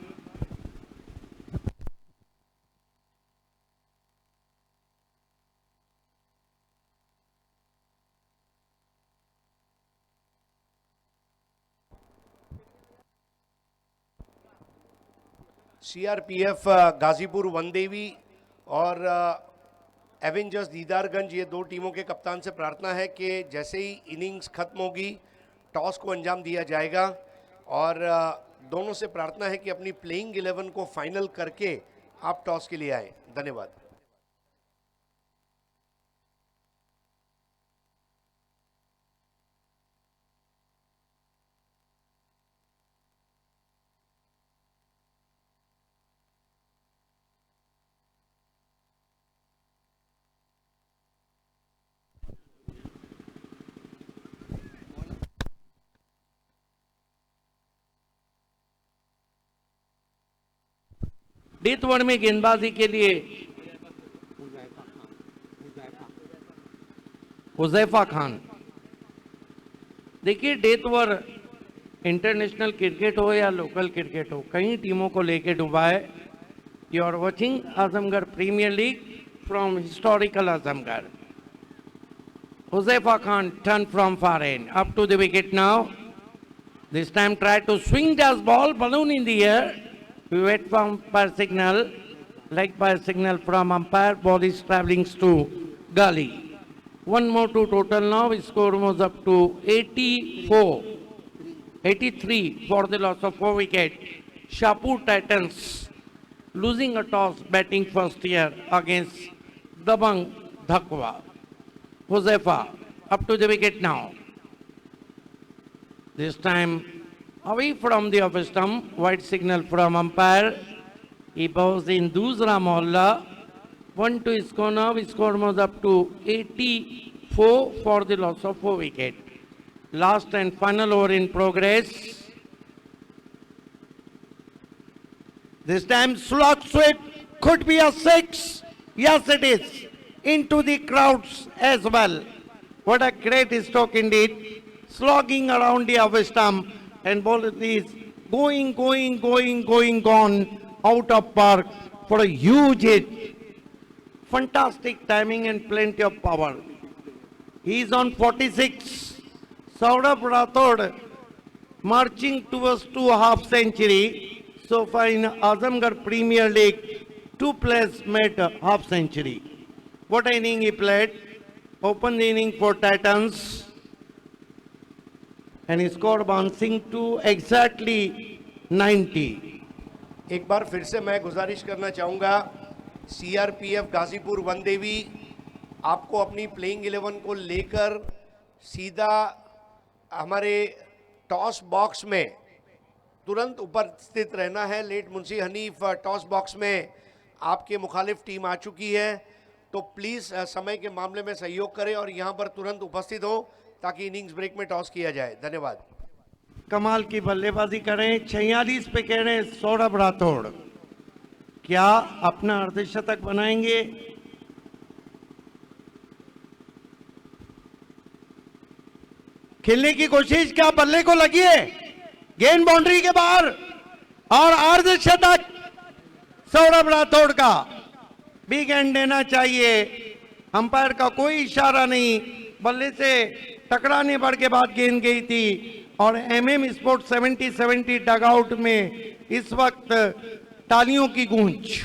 सीआरपीएफ गाजीपुर वनदेवी और एवेंजर्स दीदारगंज, ये 2 टीमों के कप्तान से प्रार्थना है कि जैसे ही इनिंग्स खत्म होगी टॉस को अंजाम दिया जाएगा और दोनों से प्रार्थना है कि अपनी प्लेइंग 11 को फाइनल करके आप टॉस के लिए आए। धन्यवाद। डेथ ओवर में गेंदबाजी के लिए हुजैफा खान। देखिए डेथ ओवर इंटरनेशनल क्रिकेट हो या लोकल क्रिकेट हो, कई टीमों को लेके डूबा है। You are watching Azamgarh premier league from historical Azamgarh. Huzaifa Khan turned from far end up to the wicket now. This time tried to swing das ball, balloon in the air. We wait for umpire signal, leg by signal from umpire. Ball is traveling to gully. 1 more to total now. Score was up to 83 for the loss of 4 wickets. Shahpur Titans losing a toss, batting first here against Dabang Dhakwa. Huzaifa up to the wicket now. This time away from the off stump, white signal from umpire. He bows in दूसरा मोहल्ला 1-2 score now. Score was up to 84 for the loss of 4 wicket. Last and final over in progress. This time slog sweep could be a 6. Yes, it is. Into the crowds as well. What a great stroke indeed. Slogging around the off stump, and ball is gone out of park for a huge hit. Fantastic timing and plenty of power. He is on 46. Saurabh Rathod marching towards 2 half century. So far in Azamgarh Premier League, 2 players made a half century. What inning he played? Opened the inning for Titans. And he scored bouncing to exactly 90. एक बार फिर से मैं गुजारिश करना चाहूँगा CRPF Ghazipur वनदेवी, आपको अपनी playing 11 को लेकर सीधा हमारे टॉस बॉक्स में तुरंत उपस्थित रहना है। Late Munshi Hanif toss box में आपके मुखालिफ टीम आ चुकी है, तो प्लीज़ समय के मामले में सहयोग करें और यहाँ पर तुरंत उपस्थित हो ताकि इनिंग्स ब्रेक में टॉस किया जाए। धन्यवाद। कमाल की बल्लेबाजी करें। 46 पे कह रहे हैं सौरभ राठौड़, क्या अपना अर्धशतक बनाएंगे? खेलने की कोशिश, क्या बल्ले को लगी है? गेंद बाउंड्री के बाहर और अर्धशतक सौरभ राठौड़ का। बिग एंड देना चाहिए। अंपायर का कोई इशारा नहीं, बल्ले से टकराने पर के बाद गेंद गई थी। और एमएम स्पोर्ट 70-70 डगआउट में इस वक्त तालियों की गूंज।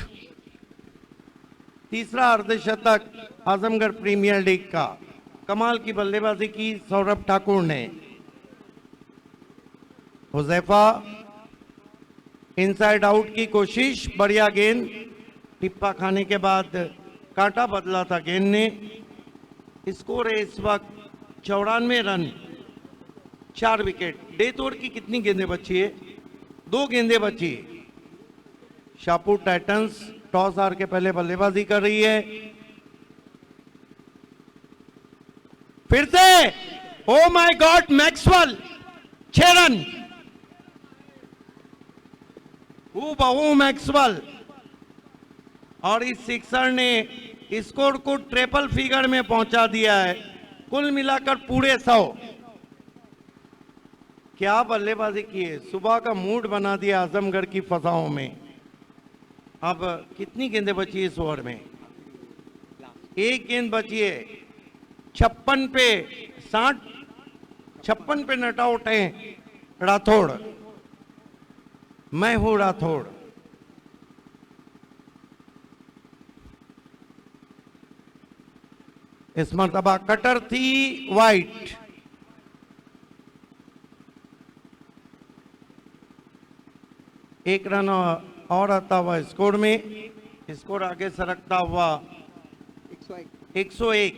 तीसरा अर्धशतक आजमगढ़ प्रीमियर लीग का। कमाल की बल्लेबाजी की सौरभ ठाकुर ने। हुजैफा इनसाइड आउट की कोशिश, बढ़िया गेंद, टिप्पा खाने के बाद कांटा बदला था गेंद ने। स्कोर है इस वक्त 94 रन, 4 विकेट। डेथ ओवर की कितनी गेंदें बची है? 2 गेंदें बची। शाहपुर टाइटंस टॉस हार के पहले बल्लेबाजी कर रही है। फिर से oh my God, Maxwell 6 run. बहु मैक्सवेल, और इस सिक्सर ने स्कोर को ट्रिपल फिगर में पहुंचा दिया है। कुल मिलाकर पूरे 100। क्या बल्लेबाजी की है, सुबह का मूड बना दिया आजमगढ़ की फसाओं में। अब कितनी गेंदें बची इस ओवर में? 1 गेंद बची है। 56 पे 60, 56 पे नट आउट है राठौड़। मैं हूं राठौड़। इस मरतबा कटर थी वाइट। एक रन और आता हुआ स्कोर में। स्कोर आगे सरकता हुआ 101।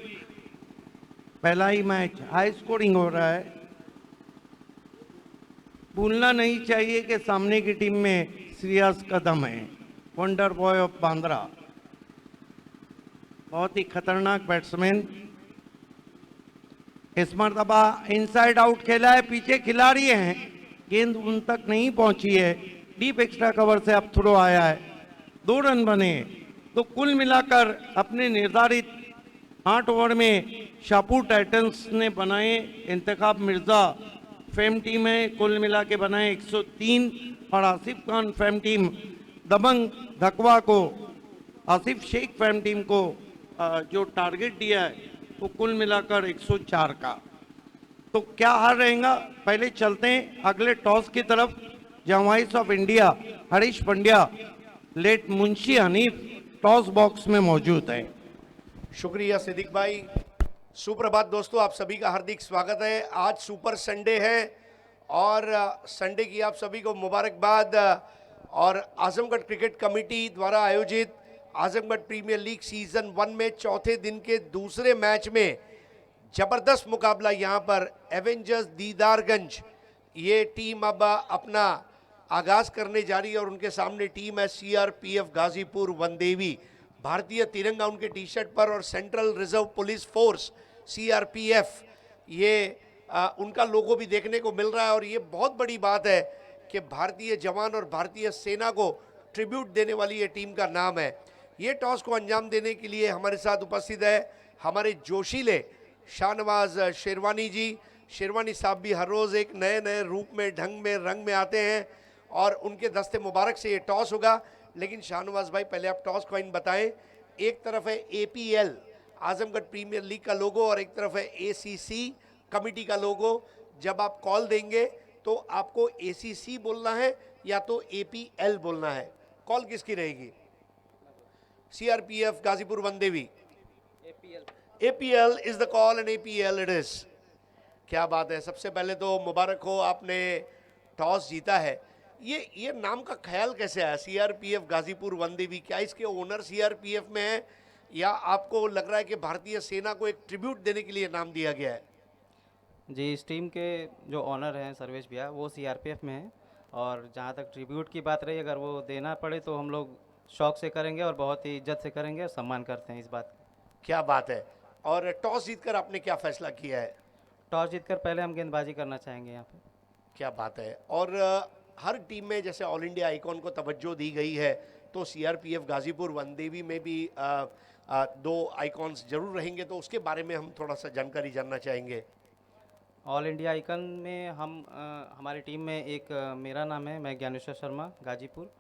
पहला ही मैच हाई स्कोरिंग हो रहा है। भूलना नहीं चाहिए कि सामने की टीम में श्रेयस कदम है, वंडर बॉय ऑफ बांद्रा, बहुत ही खतरनाक बैट्समैन। इस मरतबा इनसाइड आउट खेला है, पीछे खिलाड़ी हैं, गेंद उन तक नहीं पहुंची है। डीप एक्स्ट्रा कवर से अब थ्रो आया है, 2 रन बने। तो कुल मिलाकर अपने निर्धारित 8 ओवर में शाहपुर टाइटंस ने बनाए, इंतखाब मिर्जा फेम टीम है, कुल मिला के बनाए 103। और आसिफ खान फेम टीम दबंग धकवा को, आसिफ शेख फेम टीम को जो टारगेट दिया है वो कुल मिलाकर 104 का। तो क्या हार रहेगा? पहले चलते हैं अगले टॉस की तरफ, जहां voice of India Harish Pandya late Munshi Hanif toss box में मौजूद है। शुक्रिया सिद्दीक भाई। सुप्रभात दोस्तों, आप सभी का हार्दिक स्वागत है। आज सुपर संडे है और संडे की आप सभी को मुबारकबाद। और आजमगढ़ क्रिकेट कमेटी द्वारा आयोजित आजमगढ़ प्रीमियर लीग सीजन 1 में चौथे दिन के दूसरे मैच में जबरदस्त मुकाबला यहाँ पर एवेंजर्स दीदारगंज, ये टीम अब अपना आगाज करने जा रही है और उनके सामने टीम है सीआरपीएफ गाजीपुर वनदेवी। भारतीय तिरंगा उनके टी शर्ट पर और central reserve police force CRPF ये उनका लोगो भी देखने को मिल रहा है। और ये बहुत बड़ी बात है कि भारतीय जवान और भारतीय सेना को ट्रिब्यूट देने वाली ये टीम का नाम है। ये टॉस को अंजाम देने के लिए हमारे साथ उपस्थित है हमारे जोशीले शाहनवाज शेरवानी जी। शेरवानी साहब भी हर रोज़ एक नए नए रूप में, ढंग में, रंग में आते हैं और उनके दस्ते मुबारक से ये टॉस होगा। लेकिन शाहनवाज भाई पहले आप टॉस कॉइन बताएं। एक तरफ है एपीएल आजमगढ़ प्रीमियर लीग का लोगो और एक तरफ है एसीसी कमिटी का लोगो। जब आप कॉल देंगे तो आपको एसीसी बोलना है या तो एपीएल बोलना है। कॉल किसकी रहेगी? CRPF Ghazipur वनदेवी। APL is the call and APL it is. क्या बात है, सबसे पहले तो मुबारक हो, आपने टॉस जीता है। ये नाम का ख्याल कैसे आया सीआरपीएफ गाजीपुर वनदेवी? क्या इसके ओनर सीआरपीएफ में है या आपको लग रहा है कि भारतीय सेना को एक ट्रिब्यूट देने के लिए नाम दिया गया है? जी, इस टीम के जो ऑनर हैं सर्वेश भैया, वो सीआरपीएफ में हैं। और जहाँ तक ट्रिब्यूट की बात रही, अगर वो देना पड़े तो हम लोग शौक से करेंगे और बहुत ही इज्जत से करेंगे और सम्मान करते हैं इस बात का। क्या बात है। और टॉस जीतकर आपने क्या फैसला किया है? टॉस जीतकर पहले हम गेंदबाजी करना चाहेंगे यहाँ पे। क्या बात है। और हर टीम में जैसे ऑल इंडिया आइकॉन को तवज्जो दी गई है तो सीआरपीएफ गाजीपुर वनदेवी में भी दो आइकॉन्स जरूर रहेंगे, तो उसके बारे में हम थोड़ा सा जानकारी जानना चाहेंगे। ऑल इंडिया आइकन में हमारी टीम में एक मेरा नाम है, मैं ज्ञानेश्वर शर्मा गाजीपुर,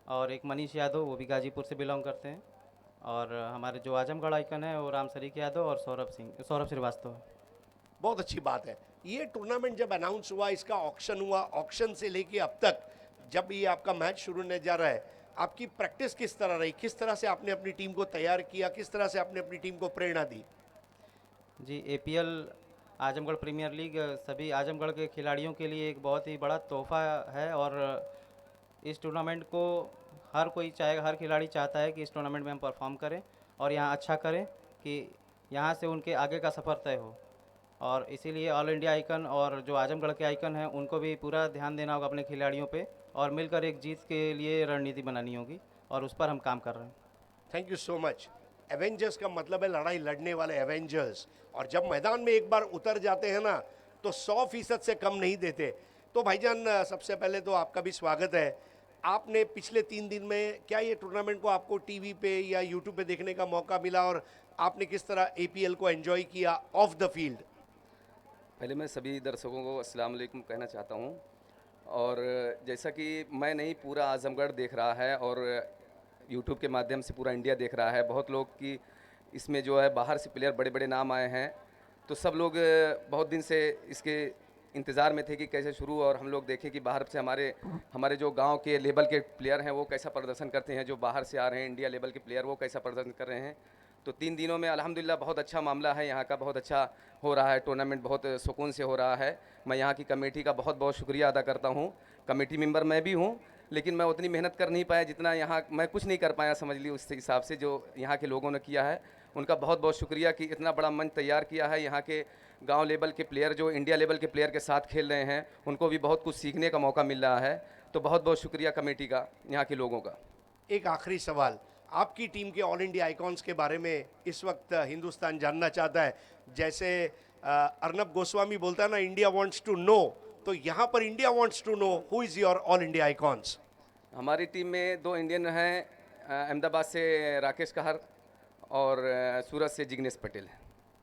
और एक मनीष यादव, वो भी गाजीपुर से बिलोंग करते हैं। और हमारे जो आजमगढ़ आइकन है वो राम सरीख यादव और सौरभ श्रीवास्तव है। बहुत अच्छी बात है। ये टूर्नामेंट जब अनाउंस हुआ, इसका ऑक्शन हुआ, ऑक्शन से लेके अब तक जब ये आपका मैच शुरू होने जा रहा है, आपकी प्रैक्टिस किस तरह रही? किस तरह से आपने अपनी टीम को तैयार किया? किस तरह से आपने अपनी टीम को प्रेरणा दी? जी, एपीएल आजमगढ़ प्रीमियर लीग सभी आजमगढ़ के खिलाड़ियों के लिए एक बहुत ही बड़ा तोहफा है। और इस टूर्नामेंट को हर कोई चाहेगा, हर खिलाड़ी चाहता है कि इस टूर्नामेंट में हम परफॉर्म करें और यहाँ अच्छा करें कि यहाँ से उनके आगे का सफ़र तय हो। और इसीलिए ऑल इंडिया आइकन और जो आजमगढ़ के आइकन हैं उनको भी पूरा ध्यान देना होगा अपने खिलाड़ियों पे, और मिलकर एक जीत के लिए रणनीति बनानी होगी, और उस पर हम काम कर रहे हैं। Thank you so much. Avengers का मतलब है लड़ाई लड़ने वाले एवेंजर्स, और जब मैदान में एक बार उतर जाते हैं ना तो 100% से कम नहीं देते। तो भाईजान सबसे पहले तो आपका भी स्वागत है। आपने पिछले 3 दिन में क्या ये टूर्नामेंट को आपको टीवी पे या यूट्यूब पे देखने का मौका मिला, और आपने किस तरह एपीएल को एंजॉय किया ऑफ द फील्ड? पहले मैं सभी दर्शकों को अस्सलाम वालेकुम कहना चाहता हूं। और जैसा कि मैं नहीं, पूरा आजमगढ़ देख रहा है और यूट्यूब के माध्यम से पूरा इंडिया देख रहा है। बहुत लोग की इसमें जो है बाहर से प्लेयर बड़े बड़े नाम आए हैं, तो सब लोग बहुत दिन से इसके इंतज़ार में थे कि कैसे शुरू, और हम लोग देखें कि बाहर से हमारे जो गांव के लेवल के प्लेयर हैं वो कैसा प्रदर्शन करते हैं, जो बाहर से आ रहे हैं इंडिया लेवल के प्लेयर वो कैसा प्रदर्शन कर रहे हैं। तो 3 दिनों में अल्हम्दुलिल्लाह बहुत अच्छा मामला है, यहाँ का बहुत अच्छा हो रहा है, टूर्नामेंट बहुत सुकून से हो रहा है। मैं यहाँ की कमेटी का बहुत बहुत शुक्रिया अदा करता हूँ। कमेटी मेंबर मैं भी हूँ, लेकिन मैं उतनी मेहनत कर नहीं पाया जितना यहाँ मैं कुछ नहीं कर पाया, समझ ली। उस हिसाब से जो यहाँ के लोगों ने किया है उनका बहुत बहुत शुक्रिया कि इतना बड़ा मंच तैयार किया है। यहाँ के गांव लेवल के प्लेयर जो इंडिया लेवल के प्लेयर के साथ खेल रहे हैं उनको भी बहुत कुछ सीखने का मौका मिल रहा है। तो बहुत बहुत शुक्रिया कमेटी का, यहाँ के लोगों का। एक आखिरी सवाल, आपकी टीम के ऑल इंडिया आइकॉन्स के बारे में इस वक्त हिंदुस्तान जानना चाहता है। जैसे अर्नब गोस्वामी बोलता है ना, इंडिया वांट्स टू नो, तो यहाँ पर India wants to know who is your all India icons? हमारी टीम में 2 इंडियन हैं, अहमदाबाद से राकेश कहर और सूरत से जिग्नेश पटेल।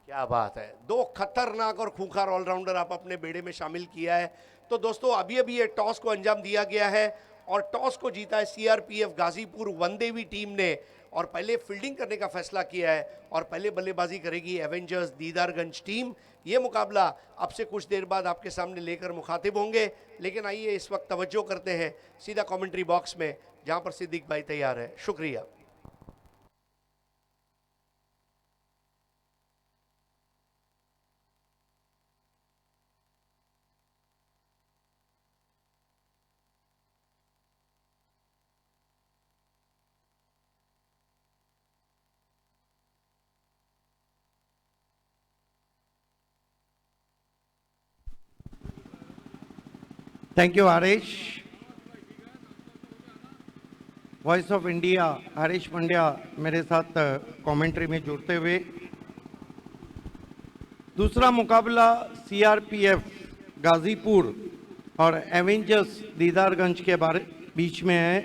क्या बात है, 2 खतरनाक और खूंखार ऑलराउंडर आप अपने बेड़े में शामिल किया है। तो दोस्तों अभी अभी ये टॉस को अंजाम दिया गया है और टॉस को जीता है सीआरपीएफ गाजीपुर वनदेवी टीम ने, और पहले फील्डिंग करने का फैसला किया है और पहले बल्लेबाजी करेगी एवेंजर्स दीदारगंज टीम। ये मुकाबला अब से कुछ देर बाद आपके सामने लेकर मुखातिब होंगे, लेकिन आइए इस वक्त तवज्जो करते हैं सीधा कमेंट्री बॉक्स में, जहां पर सिद्दीक भाई तैयार है। शुक्रिया। Thank you, Harish. Voice of India Harish Pandya मेरे साथ कमेंट्री में जुड़ते हुए। दूसरा मुकाबला सीआरपीएफ गाजीपुर और एवेंजर्स दीदारगंज के बीच में है।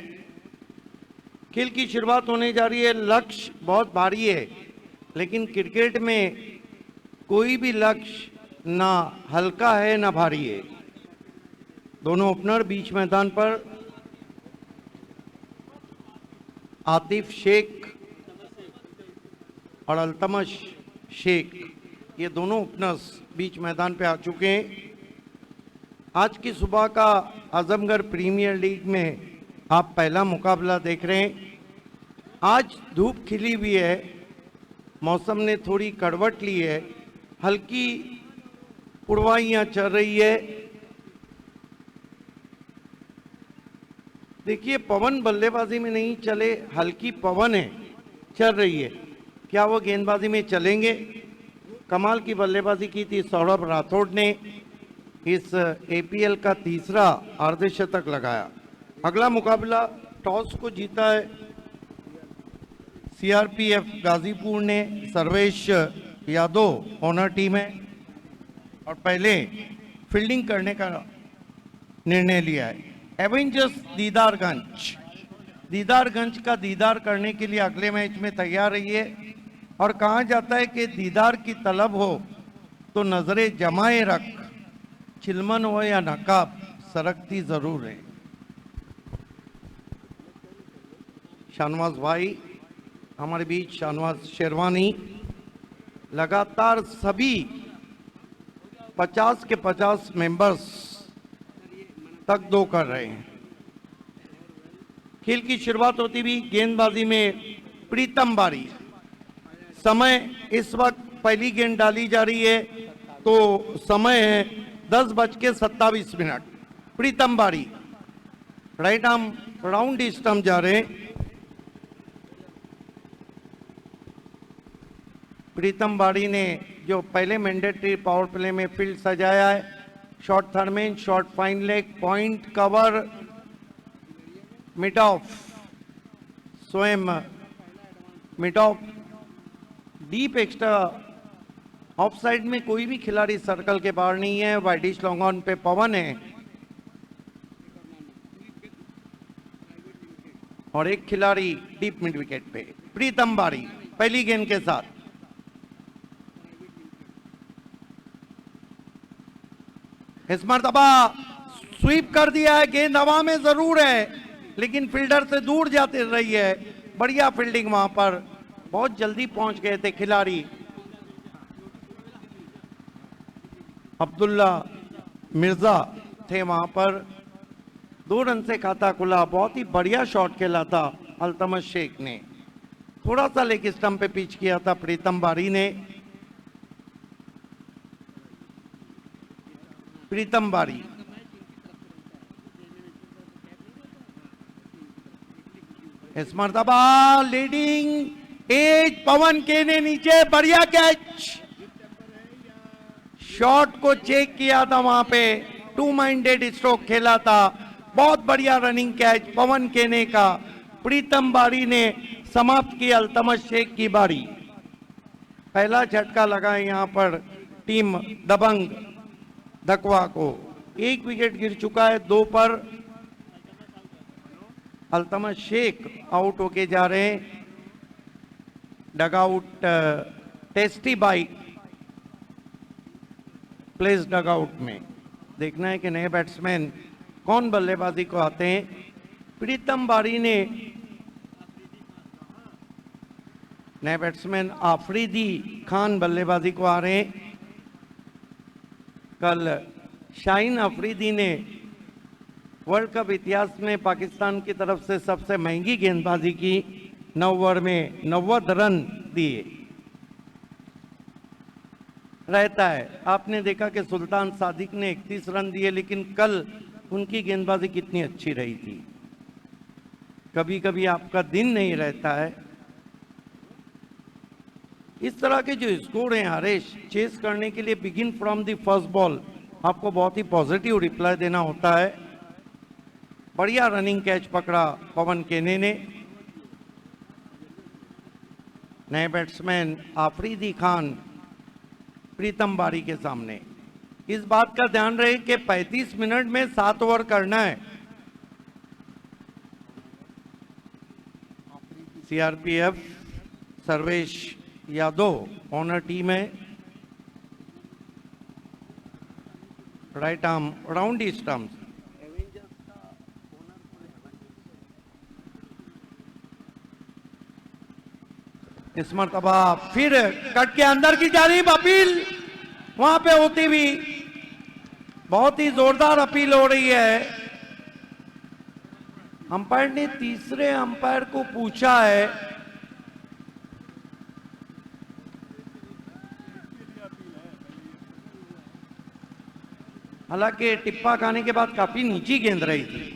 खेल की शुरुआत होने जा रही है। लक्ष्य बहुत भारी है, लेकिन क्रिकेट में कोई भी लक्ष्य ना हल्का है ना भारी है। दोनों ओपनर बीच मैदान पर आतिफ शेख और अल्तमश शेख, ये दोनों ओपनर्स बीच मैदान पे आ चुके हैं। आज की सुबह का आजमगढ़ प्रीमियर लीग में आप पहला मुकाबला देख रहे हैं। आज धूप खिली हुई है, मौसम ने थोड़ी कड़वट ली है, हल्की पुरवाइयाँ चल रही है। देखिए, पवन बल्लेबाजी में नहीं चले, हल्की पवन है, चल रही है। क्या वो गेंदबाजी में चलेंगे? कमाल की बल्लेबाजी की थी सौरभ राठौड़ ने, इस एपीएल का तीसरा अर्धशतक लगाया। अगला मुकाबला टॉस को जीता है सीआरपीएफ गाजीपुर ने। सर्वेश यादव ओनर टीम है और पहले फील्डिंग करने का निर्णय लिया है। एवेंजर्स दीदारगंज का दीदार करने के लिए अगले मैच में तैयार रहिए। और कहा जाता है कि दीदार की तलब हो तो नजरें जमाए रख, चिलमन हो या नकाब सरकती जरूर है। शाहनवाज भाई हमारे बीच, शाहनवाज शेरवानी लगातार सभी 50 के 50 मेंबर्स तक दो कर रहे हैं। खेल की शुरुआत होती हुई गेंदबाजी में प्रीतम बारी। समय इस वक्त पहली गेंद डाली जा रही है तो समय है 10:27। प्रीतम बारी, राइट आर्म राउंड स्टंप जा रहे हैं। प्रीतम बारी ने जो पहले मैंडेटरी पावर प्ले में फील्ड सजाया है, short third man, short fine leg, point cover, mid off, स्वयं mid off, deep extra. Off side में कोई भी खिलाड़ी सर्कल के बाहर नहीं है। वाइडिश लॉन्ग ऑन पे पवन है और एक खिलाड़ी डीप मिड विकेट पे। प्रीतम बारी पहली गेंद के साथ। इस मर्तबा स्वीप कर दिया है, गेंद हवा में जरूर है लेकिन फील्डर से दूर जाते रही है। बढ़िया फील्डिंग, वहां पर बहुत जल्दी पहुंच गए थे खिलाड़ी। अब्दुल्ला मिर्जा थे वहां पर, 2 रन से खाता खुला। बहुत ही बढ़िया शॉट खेला था अल्तमश शेख ने, थोड़ा सा लेग स्टंप पे पिच किया था प्रीतम बारी ने। प्रीतम बारी इस मर्तबा लीडिंग एज, पवन के ने नीचे, बढ़िया कैच। शॉट को चेक किया था वहां पे, 2 माइंडेड स्ट्रोक खेला था। बहुत बढ़िया रनिंग कैच पवन केने का। प्रीतम बारी ने समाप्त किया अल्तमश शेख की बारी। पहला झटका लगा यहां पर टीम दबंग धकवा को। 1 विकेट गिर चुका है, 2 पर। अल्तमश शेख आउट होके जा रहे हैं। Dugout tasty bike place dugout में। देखना है कि नए बैट्समैन कौन बल्लेबाजी को आते हैं। प्रीतम बारी ने, नए बैट्समैन आफरीदी खान बल्लेबाजी को आ रहे हैं। कल शाहीन अफरीदी ने वर्ल्ड कप इतिहास में पाकिस्तान की तरफ से सबसे महंगी गेंदबाजी की। 9 ओवर में 90 रन दिए। रहता है, आपने देखा कि सुल्तान सादिक ने 31 रन दिए, लेकिन कल उनकी गेंदबाजी कितनी अच्छी रही थी। कभी कभी आपका दिन नहीं रहता है। इस तरह के जो स्कोर हैं हरेश, चेस करने के लिए begin from the first ball आपको बहुत ही पॉजिटिव रिप्लाई देना होता है। बढ़िया रनिंग कैच पकड़ा पवन केने ने। नए बैट्समैन आफरीदी खान प्रीतम बारी के सामने। इस बात का ध्यान रहे कि 35 मिनट में 7 ओवर करना है। CRPF Sarvesh Yadav owner team है। Right arm round stumps. इस मरतबा फिर कट के अंदर की जानिब अपील वहां पे होती भी बहुत ही जोरदार अपील हो रही है। अंपायर ने तीसरे अंपायर को पूछा है हालांकि टिप्पा खाने के बाद काफी नीची गेंद रही थी।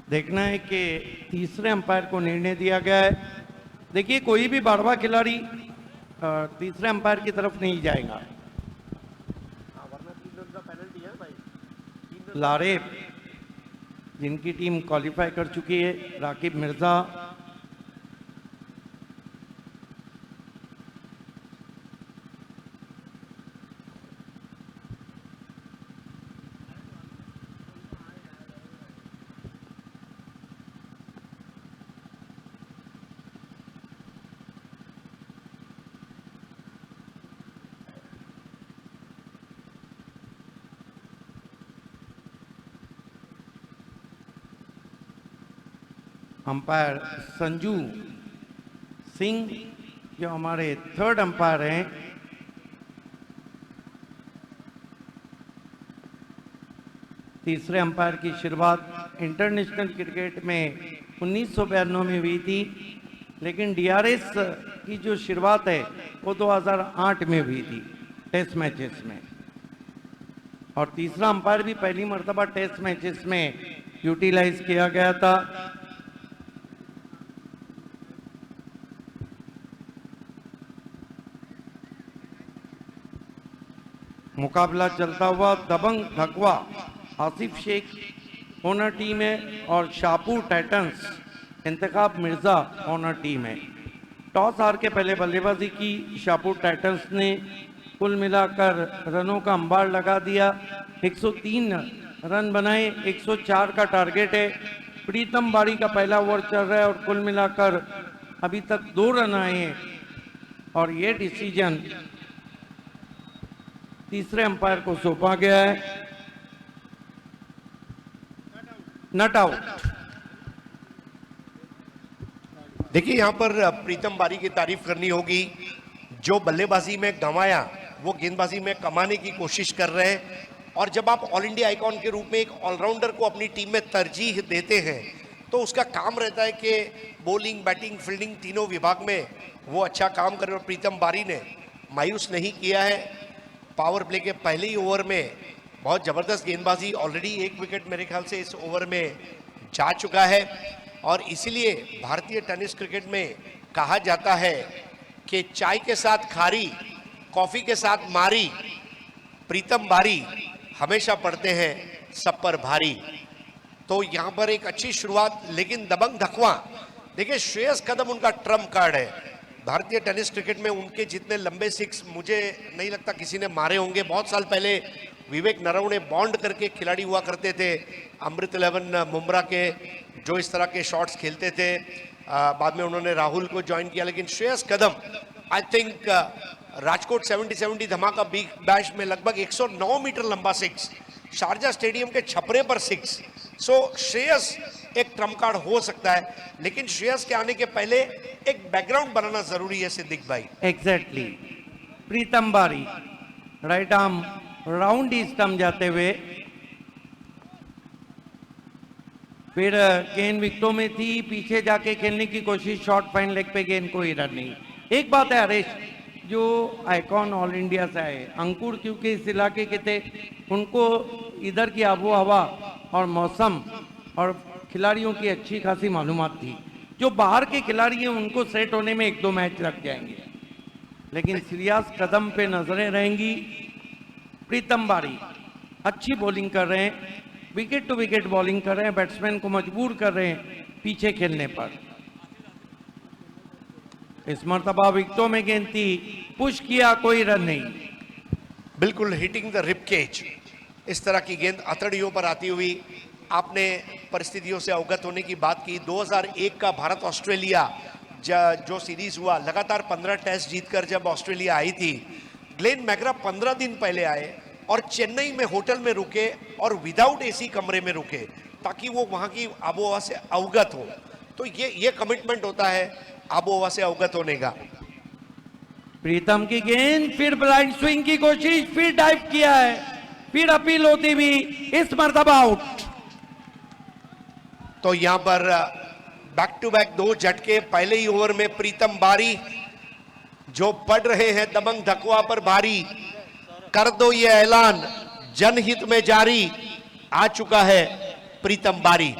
देखना है कि तीसरे अंपायर को निर्णय दिया गया है। देखिए कोई भी बारवा खिलाड़ी तीसरे अंपायर की तरफ नहीं जाएगा। लारेब जिनकी टीम क्वालिफाई कर चुकी है, राकिब मिर्जा, अंपायर संजू सिंह जो हमारे थर्ड अंपायर हैं। तीसरे अंपायर की शुरुआत इंटरनेशनल क्रिकेट में 1992 में हुई थी, लेकिन डीआरएस की जो शुरुआत है वो 2008 में हुई थी टेस्ट मैचेस में। और तीसरा अंपायर भी पहली मर्तबा टेस्ट मैचेस में यूटिलाइज किया गया था। मुकाबला चलता हुआ दबंग धकवा आसिफ शेख ओनर टीम है और Shahpur titans Intekhab Mirza owner team है। टॉस हार के पहले बल्लेबाजी की शाहपुर टाइटंस ने कुल मिलाकर रनों का अंबार लगा दिया। 103 रन बनाए, 104 का टारगेट है। प्रीतम बारी का पहला ओवर चल रहा है और कुल मिलाकर अभी तक 2 रन आए हैं और ये डिसीजन तीसरे अंपायर को सौंपा गया है। Not out. देखिए यहाँ पर प्रीतम बारी की तारीफ करनी होगी। जो बल्लेबाजी में गंवाया वो गेंदबाजी में कमाने की कोशिश कर रहे हैं। और जब आप ऑल इंडिया आइकॉन के रूप में एक ऑलराउंडर को अपनी टीम में तरजीह देते हैं तो उसका काम रहता है कि बॉलिंग, बैटिंग, फील्डिंग तीनों विभाग में वो अच्छा काम करे। और प्रीतम बारी ने मायूस नहीं किया है। पावर प्ले के पहले ही ओवर में बहुत ज़बरदस्त गेंदबाजी, ऑलरेडी 1 विकेट मेरे ख्याल से इस ओवर में जा चुका है। और इसीलिए भारतीय टेनिस क्रिकेट में कहा जाता है कि चाय के साथ खारी, कॉफ़ी के साथ मारी, प्रीतम बारी हमेशा पड़ते हैं सब पर भारी। तो यहाँ पर एक अच्छी शुरुआत, लेकिन दबंग धकवा। देखिए श्रेयस कदम उनका ट्रम्प कार्ड है। भारतीय टेनिस क्रिकेट में उनके जितने लंबे सिक्स मुझे नहीं लगता किसी ने मारे होंगे। बहुत साल पहले विवेक नरवणे बॉन्ड करके खिलाड़ी हुआ करते थे, अमृत 11 मुमरा के, जो इस तरह के शॉट्स खेलते थे। बाद में उन्होंने राहुल को ज्वाइन किया। लेकिन श्रेयस कदम आई थिंक राजकोट 70-70 धमाका बिग बैश में लगभग 109 मीटर लंबा सिक्स, शारजा स्टेडियम के छपरे पर सिक्स। सो श्रेयस एक ट्रम्प कार्ड हो सकता है, लेकिन श्रेयस के आने के पहले एक बैकग्राउंड बनाना जरूरी है सिद्दीक भाई। एग्जैक्टली। प्रीतम बारी राइट आर्म राउंड स्टंप जाते हुए फिर गेंद विकेटों में थी, पीछे जाके खेलने की कोशिश, शॉर्ट फाइन लेग पे गेंद, कोई रन नहीं। एक बात है हरीश, जो आइकॉन ऑल इंडिया से आए अंकुर, क्योंकि इस इलाके के थे, उनको इधर की आबो हवा और मौसम और खिलाड़ियों की अच्छी खासी मालूमात थी। जो बाहर के खिलाड़ी हैं उनको सेट होने में 1-2 मैच लग जाएंगे, लेकिन सिरियास कदम पे नजरें रहेंगी। प्रीतम बारी अच्छी बॉलिंग कर रहे हैं, विकेट टू विकेट बॉलिंग कर रहे हैं, बैट्समैन को मजबूर कर रहे हैं पीछे खेलने पर। इस मर्तबा विकेटों में गेंद थी, पुश किया, कोई रन नहीं। बिल्कुल हिटिंग द रिप केज, इस तरह की गेंद अतड़ियों पर आती हुई। आपने परिस्थितियों से अवगत होने की बात की। 2001 का भारत ऑस्ट्रेलिया जो सीरीज हुआ, लगातार 15 टेस्ट जीतकर जब ऑस्ट्रेलिया आई थी, ग्लेन मैकग्रा 15 दिन पहले आए और चेन्नई में होटल में रुके और विदाउट एसी कमरे में रुके, ताकि वो वहां की आबोहवा से अवगत हो। तो ये कमिटमेंट होता है आबोहवा से अवगत होने का। प्रीतम की गेंद, फिर ब्लाइंड स्विंग की कोशिश, फिर डाइव किया है, फिर अपील होती हुई, इस मर्तबा आउट। तो यहां पर बैक टू बैक 2 झटके पहले ही ओवर में। प्रीतम बारी जो पड़ रहे हैं दबंग धकवा पर भारी, कर दो ये ऐलान जनहित में जारी, आ चुका है प्रीतम बारी।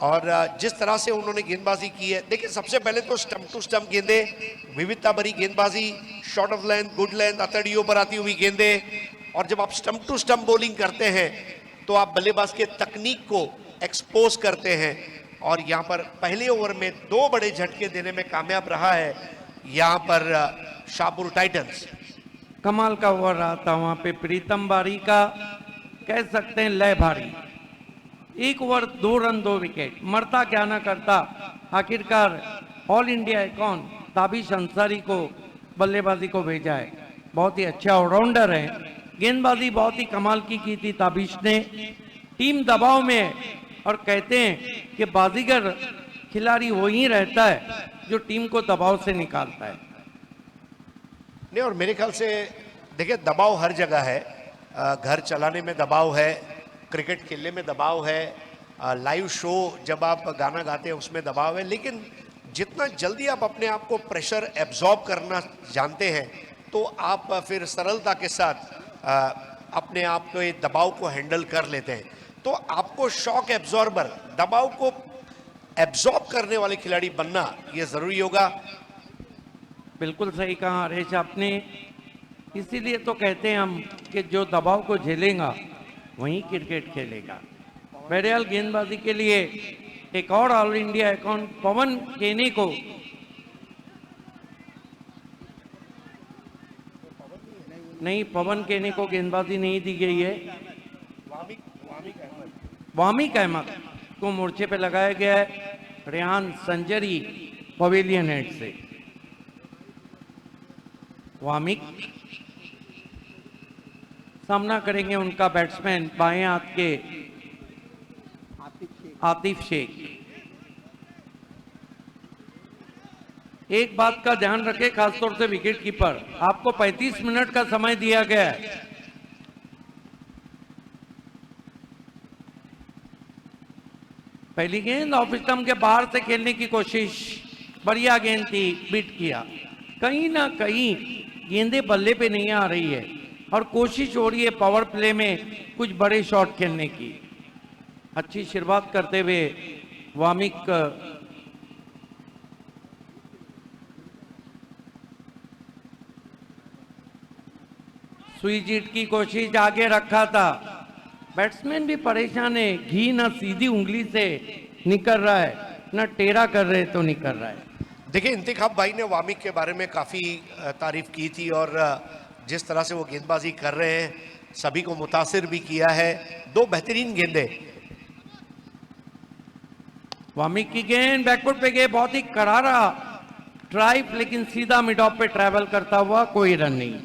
और जिस तरह से उन्होंने गेंदबाजी की है, देखिए सबसे पहले तो स्टंप टू स्टंप गेंदें, विविधता भरी गेंदबाजी, short of length, good length, अतड़ियों पर आती हुई गेंदें। और जब आप स्टंप टू स्टंप बॉलिंग करते हैं तो आप बल्लेबाज के तकनीक को एक्सपोज करते हैं। और यहां पर पहले ओवर में 2 बड़े झटके देने में कामयाब रहा है यहां पर शाहपुर टाइटंस। कमाल का ओवर रहा था वहां पे प्रीतम बारी का, कह सकते हैं लय भारी। 1 ओवर 2 रन 2 विकेट, मरता क्या ना करता। आखिरकार all India icon Tabish Ansari को बल्लेबाजी को भेजा है। बहुत ही अच्छा ऑलराउंडर है, गेंदबाजी बहुत ही कमाल की थी ताबिश ने। टीम दबाव में है और कहते हैं कि बाजीगर खिलाड़ी वो ही रहता है जो टीम को दबाव से निकालता है। नहीं, और मेरे ख्याल से देखिए दबाव हर जगह है। घर चलाने में दबाव है, क्रिकेट खेलने में दबाव है, लाइव शो जब आप गाना गाते हैं उसमें दबाव है। लेकिन जितना जल्दी आप अपने आप को प्रेशर एब्जॉर्ब करना जानते हैं तो आप फिर सरलता के साथ अपने आप को ये दबाव को हैंडल कर लेते हैं। तो आपको शॉक एब्जॉर्बर, दबाव को एब्जॉर्ब करने वाले खिलाड़ी बनना ये जरूरी होगा। बिल्कुल सही कहा हरीश आपने। इसीलिए तो कहते हैं हम कि जो दबाव को झेलेगा वही क्रिकेट खेलेगा। बहरहाल गेंदबाजी के लिए एक और ऑल इंडिया अकाउंट पवन केनी को नहीं, पवन केनी को गेंदबाजी नहीं दी गई है। वामिक अहमद को मोर्चे पे लगाया गया है। रेहान संजरी पवेलियन हेड से। वामिक सामना करेंगे उनका बैट्समैन बाएं हाथ के आतिफ शेख। एक बात का ध्यान रखें, खासतौर से विकेट कीपर, आपको 35 मिनट का समय दिया गया है। पहली गेंद ऑफ स्टंप के बाहर से खेलने की कोशिश, बढ़िया गेंद थी, बीट किया। कहीं ना कहीं गेंदें बल्ले पे नहीं आ रही है और कोशिश हो रही है पावर प्ले में कुछ बड़े शॉट खेलने की। अच्छी शुरुआत करते हुए वामिक सुई जीत की कोशिश आगे रखा था। बैट्समैन भी परेशान है, घी ना सीधी उंगली से निकल रहा है ना टेढ़ा कर रहे तो निकल रहा है। देखिए इंतिखाब भाई ने वामिक के बारे में काफ़ी तारीफ की थी और जिस तरह से वो गेंदबाजी कर रहे हैं सभी को मुतासिर भी किया है। 2 बेहतरीन गेंदें। वामिक की गेंद बैकफुट पे गए, बहुत ही करारा ड्राइव, लेकिन सीधा मिड ऑफ पे ट्रैवल करता हुआ, कोई रन नहीं।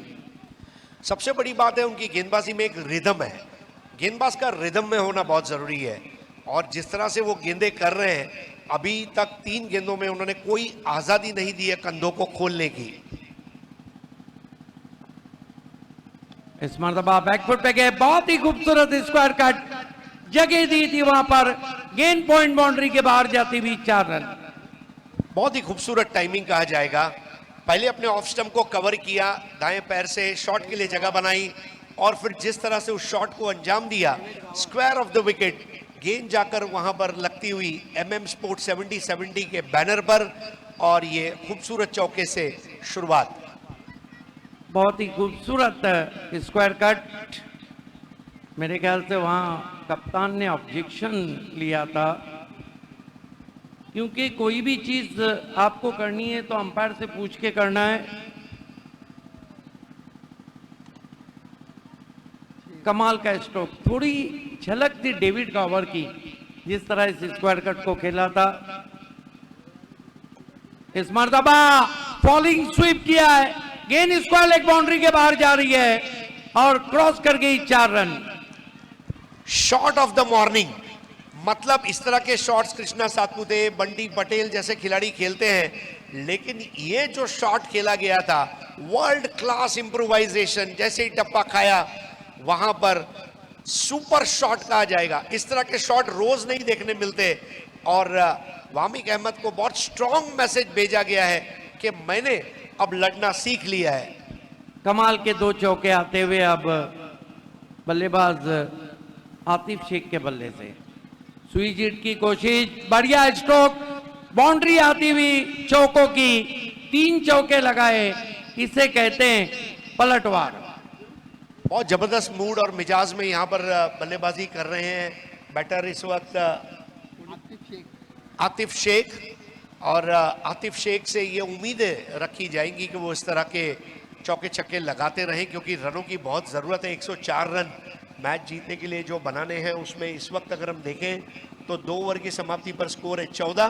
सबसे बड़ी बात है उनकी गेंदबाजी में एक रिदम है। गेंदबाज का रिदम में होना बहुत जरूरी है और जिस तरह से वो गेंदें कर रहे हैं, अभी तक 3 गेंदों में उन्होंने कोई आजादी नहीं दी है कंधों को खोलने की। इस मरतबा बैकफुट पे गए, बहुत ही खूबसूरत स्क्वायर कट, जगह दी थी वहां पर, गेंद पॉइंट बाउंड्री के बाहर जाती हुई 4 रन। बहुत ही खूबसूरत टाइमिंग कहा जाएगा। पहले अपने ऑफ स्टंप को कवर किया, दाएं पैर से शॉट के लिए जगह बनाई और फिर जिस तरह से उस शॉट को अंजाम दिया, स्क्वायर ऑफ द विकेट, गेंद जाकर वहां पर लगती हुई MM स्पोर्ट 70-70 के बैनर पर और ये खूबसूरत चौके से शुरुआत। बहुत ही खूबसूरत स्क्वायर कट। मेरे ख्याल से वहां कप्तान ने ऑब्जेक्शन लिया था, क्योंकि कोई भी चीज आपको करनी है तो अंपायर से पूछ के करना है। कमाल का स्ट्रोक, थोड़ी झलक थी डेविड का ओवर की, जिस तरह इस स्क्वायर कट को खेला था। इस मर्तबा फॉलिंग स्वीप किया है, गेंद स्क्वायर लेग बाउंड्री के बाहर जा रही है और क्रॉस कर गई 4 run. Shot of the morning, मतलब इस तरह के शॉट्स कृष्णा सातपुते, बंटी पटेल जैसे खिलाड़ी खेलते हैं, लेकिन ये जो शॉट खेला गया था, वर्ल्ड क्लास इंप्रोवाइजेशन। जैसे ही टप्पा खाया वहां पर सुपर शॉट कहा जाएगा। इस तरह के शॉट रोज नहीं देखने मिलते और वामिक अहमद को बहुत स्ट्रॉन्ग मैसेज भेजा गया है कि मैंने अब लड़ना सीख लिया है। कमाल के 2 चौके आते हुए अब बल्लेबाज आतिफ शेख के बल्ले से सुई जीत की कोशिश, बढ़िया स्ट्रोक, बाउंड्री आती हुई चौकों की, 3 चौके लगाए, इसे कहते हैं पलटवार। बहुत जबरदस्त मूड और मिजाज में यहाँ पर बल्लेबाजी कर रहे हैं बैटर इस वक्त आतिफ शेख, और आतिफ शेख से ये उम्मीदें रखी जाएंगी कि वो इस तरह के चौके छक्के लगाते रहें, क्योंकि रनों की बहुत ज़रूरत है। 104 रन मैच जीतने के लिए जो बनाने हैं, उसमें इस वक्त अगर हम देखें तो 2 ओवर की समाप्ति पर स्कोर है 14।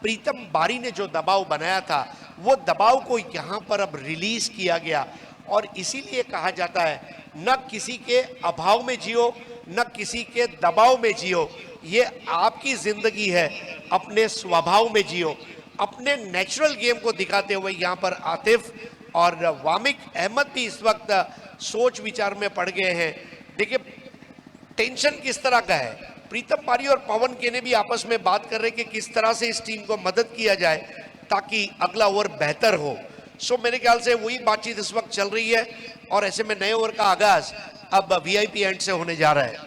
प्रीतम बारी ने जो दबाव बनाया था, वो दबाव को यहाँ पर अब रिलीज किया गया और इसीलिए कहा जाता है न किसी के अभाव में जियो, न किसी के दबाव में जियो, ये आपकी जिंदगी है, अपने स्वभाव में जियो। अपने नेचुरल गेम को दिखाते हुए यहाँ पर आतिफ और वामिक अहमद भी इस वक्त सोच विचार में पड़ गए हैं। देखिए टेंशन किस तरह का है, प्रीतम बारी और पवन केने भी आपस में बात कर रहे हैं कि किस तरह से इस टीम को मदद किया जाए ताकि अगला ओवर बेहतर हो। सो मेरे ख्याल से वही बातचीत इस वक्त चल रही है और ऐसे में नए ओवर का आगाज अब VIP एंड से होने जा रहा है।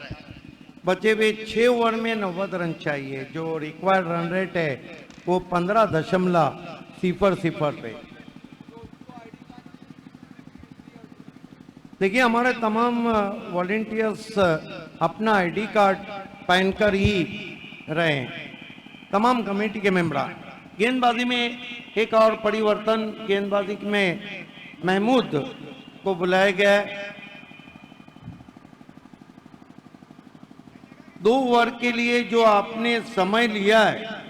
बचे हुए 6 ओवर में 90 रन चाहिए, जो रिक्वायर्ड रन रेट है वो 15.00 पे। देखिए हमारे तमाम वॉलंटियर्स अपना ID कार्ड पहनकर ही रहे, तमाम कमेटी के मेंबर। गेंदबाजी में एक और परिवर्तन, गेंदबाजी में महमूद को बुलाया गया है। 2 ओवर के लिए जो आपने समय लिया है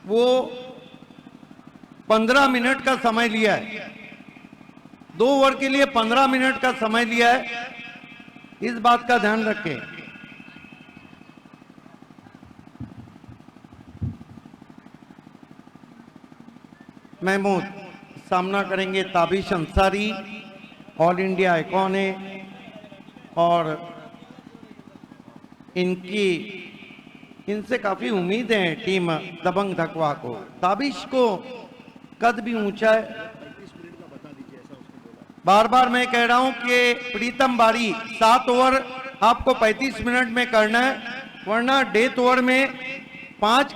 वो 15 मिनट का समय लिया है। 2 ओवर के लिए 15 मिनट का समय लिया है, इस बात का ध्यान रखें। महमूद सामना करेंगे Tabish Ansari, all India icon है और इनसे काफी उम्मीद है टीम दबंग धकवा को। ताबिश को कद भी ऊंचा है। बार बार मैं कह रहा हूं कि प्रीतम बारी 7 ओवर आपको 35 मिनट में करना है, वरना डेथ ओवर में 4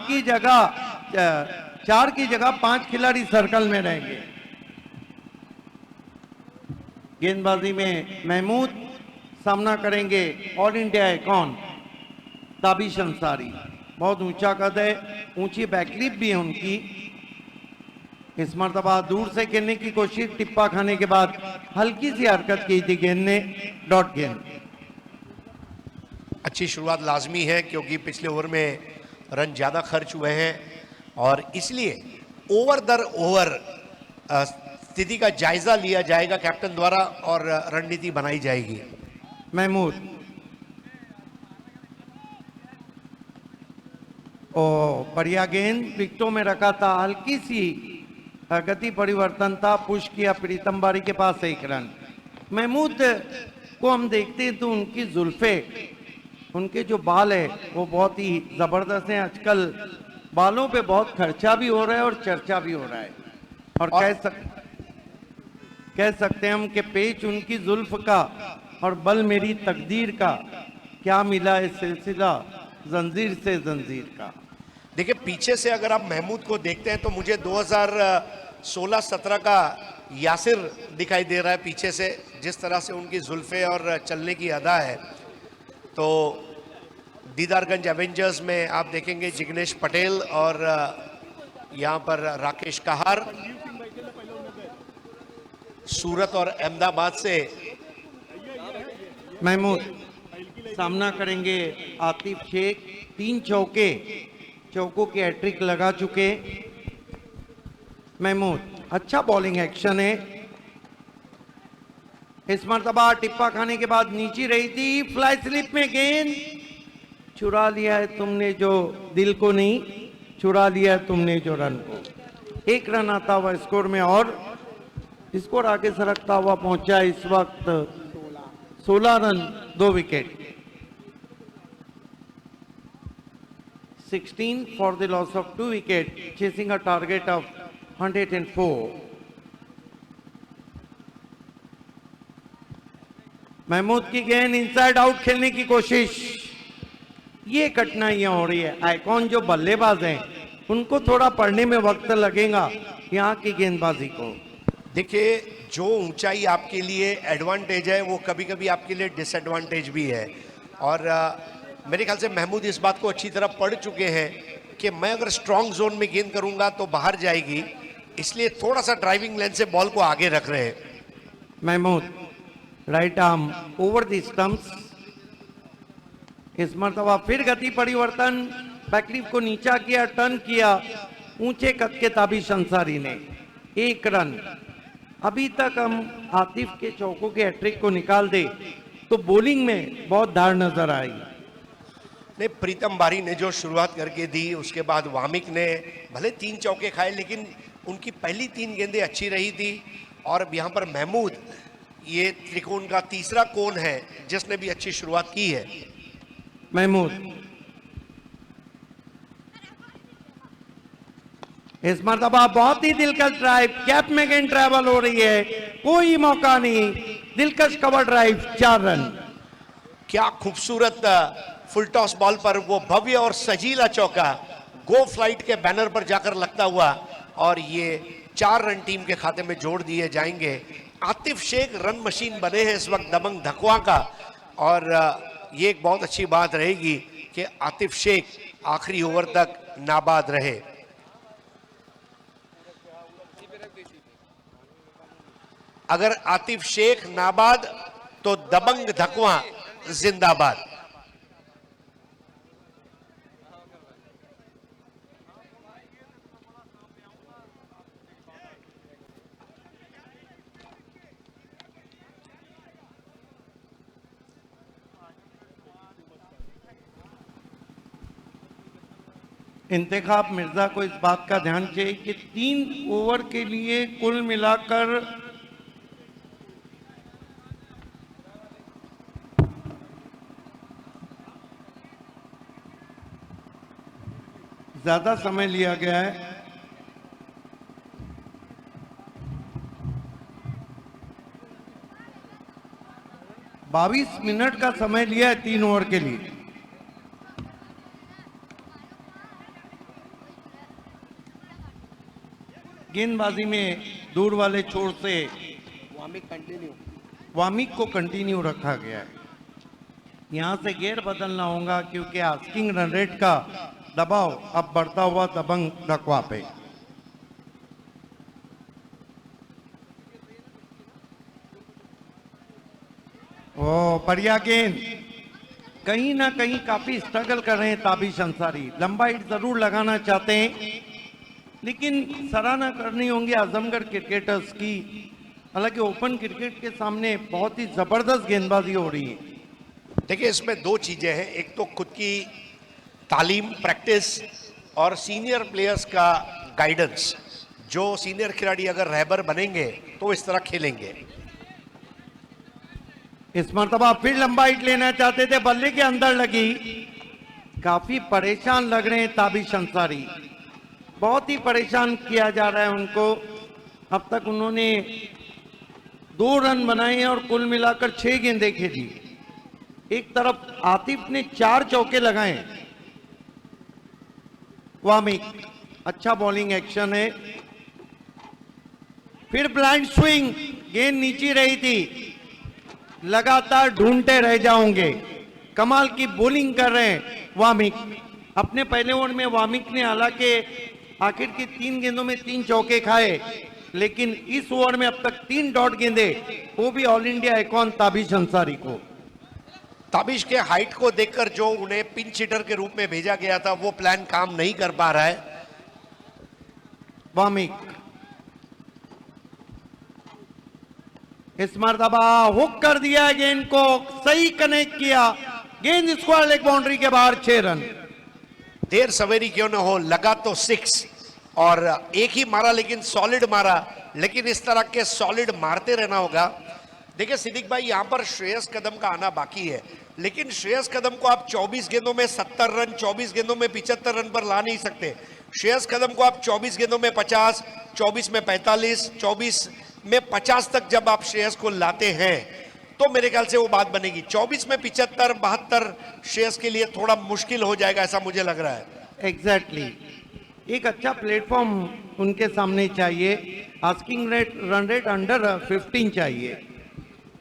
की जगह 5 खिलाड़ी सर्कल में रहेंगे। गेंदबाजी में महमूद सामना करेंगे all India icon Tabish Ansari. बहुत ऊंचा कद है, ऊंची बैकलिप भी है उनकी। इस मर्तबा दूर से खेलने की कोशिश, टिप्पा खाने के बाद हल्की सी हरकत की थी गेंद ने, डॉट गेंद। अच्छी शुरुआत लाजमी है क्योंकि पिछले ओवर में रन ज़्यादा खर्च हुए हैं और इसलिए ओवर दर ओवर स्थिति का जायजा लिया जाएगा कैप्टन द्वारा और रणनीति बनाई जाएगी। महमूद ओ बढ़िया गेंद, विकेटों में रखा था, हल्की सी गति परिवर्तन था, पुश किया प्रीतम बारी के पास 1 रन। महमूद को हम देखते हैं तो उनकी जुल्फे उनके जो बाल है वो बहुत ही जबरदस्त हैं। आजकल बालों पे बहुत खर्चा भी हो रहा है और चर्चा भी हो रहा है। और कह सकते हैं हम कि पेच उनकी जुल्फ का और बल मेरी तकदीर का, क्या मिला है सिलसिला जंजीर से जंजीर का। देखिए पीछे से अगर आप महमूद को देखते हैं तो मुझे 2016-17 का यासिर दिखाई दे रहा है पीछे से, जिस तरह से उनकी जुल्फे और चलने की अदा है। तो दीदारगंज एवेंजर्स में आप देखेंगे जिग्नेश पटेल और यहाँ पर राकेश कहार। सूरत और अहमदाबाद से महमूद सामना करेंगे आतिफ शेख। 3 चौकों की हैट्रिक लगा चुके। महमूद अच्छा बॉलिंग एक्शन है। इस मर्तबा टिप्पा खाने के बाद नीचे रही थी, फ्लाई स्लिप में गेंद चुरा लिया है तुमने जो दिल को नहीं, चुरा लिया है तुमने जो रन को। 1 रन आता हुआ स्कोर में और स्कोर आगे सरकता हुआ पहुंचा इस वक्त 16 run 2 wicket. 16 for the loss of 2 wickets, chasing a target of 104. Mahmood की गेंद इनसाइड आउट खेलने की कोशिश। ये कठिनाइयां हो रही है। आइकॉन जो बल्लेबाज हैं उनको थोड़ा पढ़ने में वक्त लगेगा यहाँ की गेंदबाजी को। देखिए जो ऊंचाई आपके लिए एडवांटेज है वो कभी कभी आपके लिए डिसएडवांटेज भी है। और मेरे ख्याल से महमूद इस बात को अच्छी तरह पढ़ चुके हैं कि मैं अगर स्ट्रांग जोन में गेंद करूंगा तो बाहर जाएगी, इसलिए थोड़ा सा ड्राइविंग लेन से बॉल को आगे रख रहे हैं। Mahmood right arm over the stumps. इस मरतबा फिर गति परिवर्तन, बैकलीफ को नीचा किया, टर्न किया ऊंचे कद के ताबिश अंसारी ने। 1 रन। अभी तक हम आतिफ के चौकों के हैट्रिक को निकाल दे तो बॉलिंग में बहुत धार नजर आई। ने प्रीतम बारी ने जो शुरुआत करके दी, उसके बाद वामिक ने भले 3 चौके खाए लेकिन उनकी पहली 3 गेंदें अच्छी रही थी। और अब यहाँ पर महमूद ये त्रिकोण का तीसरा कोण है जिसने भी अच्छी शुरुआत की है। महमूद इस मरतबा बहुत ही दिलकश ड्राइव, कैप में गेंद ट्रैवल हो रही है, कोई मौका नहीं, दिलकश कवर ड्राइव 4 रन। क्या खूबसूरत फुल टॉस बॉल पर वो भव्य और सजीला चौका गो फ्लाइट के बैनर पर जाकर लगता हुआ, और ये 4 रन टीम के खाते में जोड़ दिए जाएंगे। आतिफ शेख रन मशीन बने हैं इस वक्त दबंग धकवा का, और ये एक बहुत अच्छी बात रहेगी कि आतिफ शेख आखिरी ओवर तक नाबाद रहे। अगर आतिफ शेख नाबाद तो दबंग धकवा जिंदाबाद। इंतखाब मिर्जा को इस बात का ध्यान चाहिए कि 3 ओवर के लिए कुल मिलाकर ज्यादा समय लिया गया है। बाईस मिनट का समय लिया है 3 ओवर के लिए। गेंदबाजी में दूर वाले छोर से वामिक को कंटिन्यू रखा गया है। यहां से गेयर बदलना होगा क्योंकि आस्किंग रन रेट का दबाव अब बढ़ता हुआ दबंग धकवा पे। ओ बढ़िया गेंद, कहीं ना कहीं काफी स्ट्रगल कर रहे हैं ताबिश अंसारी। लंबा हिट जरूर लगाना चाहते हैं लेकिन सराहना करनी होंगी आजमगढ़ क्रिकेटर्स की। हालांकि ओपन क्रिकेट के सामने बहुत ही जबरदस्त गेंदबाजी हो रही है। देखिए इसमें 2 चीजें हैं, एक तो खुद की तालीम प्रैक्टिस और सीनियर प्लेयर्स का गाइडेंस। जो सीनियर खिलाड़ी अगर रहबर बनेंगे तो इस तरह खेलेंगे। इस मर्तबा फिर लंबा हिट लेना चाहते थे, बल्ले के अंदर लगी। काफी परेशान लग रहे हैं ताबिश अंसारी, बहुत ही परेशान किया जा रहा है उनको। अब तक उन्होंने 2 रन बनाए और कुल मिलाकर 6 गेंदें खेली। एक तरफ आतिफ ने 4 चौके लगाए। वामिक, अच्छा बॉलिंग एक्शन है। फिर ब्लाइंड स्विंग, गेंद नीचे रही थी, लगातार ढूंढते रह जाओगे। कमाल की बॉलिंग कर रहे हैं वामिक। अपने पहले ओवर में वामिक ने हालांकि आखिर की 3 गेंदों में 3 चौके खाए, लेकिन इस ओवर में अब तक 3 डॉट गेंदे, वो भी all India icon Tabish Ansari को। ताबिश के हाइट को देखकर जो उन्हें पिंच हिटर के रूप में भेजा गया था वो प्लान काम नहीं कर पा रहा है। वामिक इस मर्तबा हुक कर दिया है गेंद को, सही कनेक्ट किया, गेंद स्क्वायर लेग बाउंड्री के बाहर, 6 रन। देर सवेरी क्यों न हो, लगा तो 6 और एक ही मारा लेकिन सॉलिड मारा। लेकिन इस तरह के सॉलिड मारते रहना होगा। देखिए सिद्दीक भाई, यहां पर श्रेयस कदम का आना बाकी है, लेकिन श्रेयस कदम को आप 24 गेंदों में 70 रन, 24 गेंदों में 75 रन पर ला नहीं सकते। श्रेयस कदम को आप 24 गेंदों में 50, 24 में 45, 24 में 50 तक जब आप श्रेयस को लाते हैं तो मेरे ख्याल से वो बात बनेगी। 24 में 75, 72 श्रेयस के लिए थोड़ा मुश्किल हो जाएगा, ऐसा मुझे लग रहा है। एग्जैक्टली, एक अच्छा प्लेटफॉर्म उनके सामने चाहिए। Asking rate, run rate under 15 चाहिए,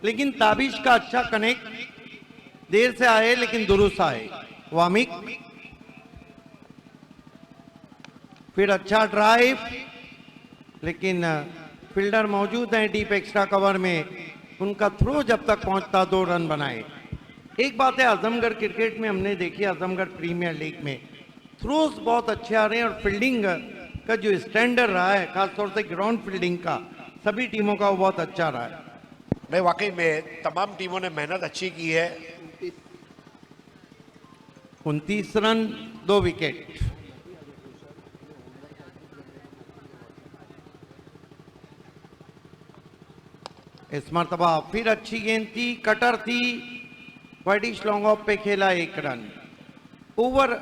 लेकिन ताबिश का अच्छा कनेक्ट, देर से आए लेकिन दुरुस्त आए। वामिक फिर अच्छा ड्राइव, लेकिन फील्डर मौजूद हैं डीप एक्स्ट्रा कवर में, उनका थ्रो जब तक पहुंचता 2 रन बनाए। एक बात है, आजमगढ़ क्रिकेट में हमने देखी, आजमगढ़ प्रीमियर लीग में थ्रोज बहुत अच्छे आ रहे हैं और फील्डिंग का जो स्टैंडर्ड रहा है, खासतौर से ग्राउंड फील्डिंग का, सभी टीमों का वो बहुत अच्छा रहा है। नहीं, वाकई में तमाम टीमों ने मेहनत अच्छी की है। 29 रन, 2 विकेट। इस मर्तबा फिर अच्छी गेंद थी, कटर थी, वाइडिश लॉन्ग ऑफ पे खेला, 1 रन। ओवर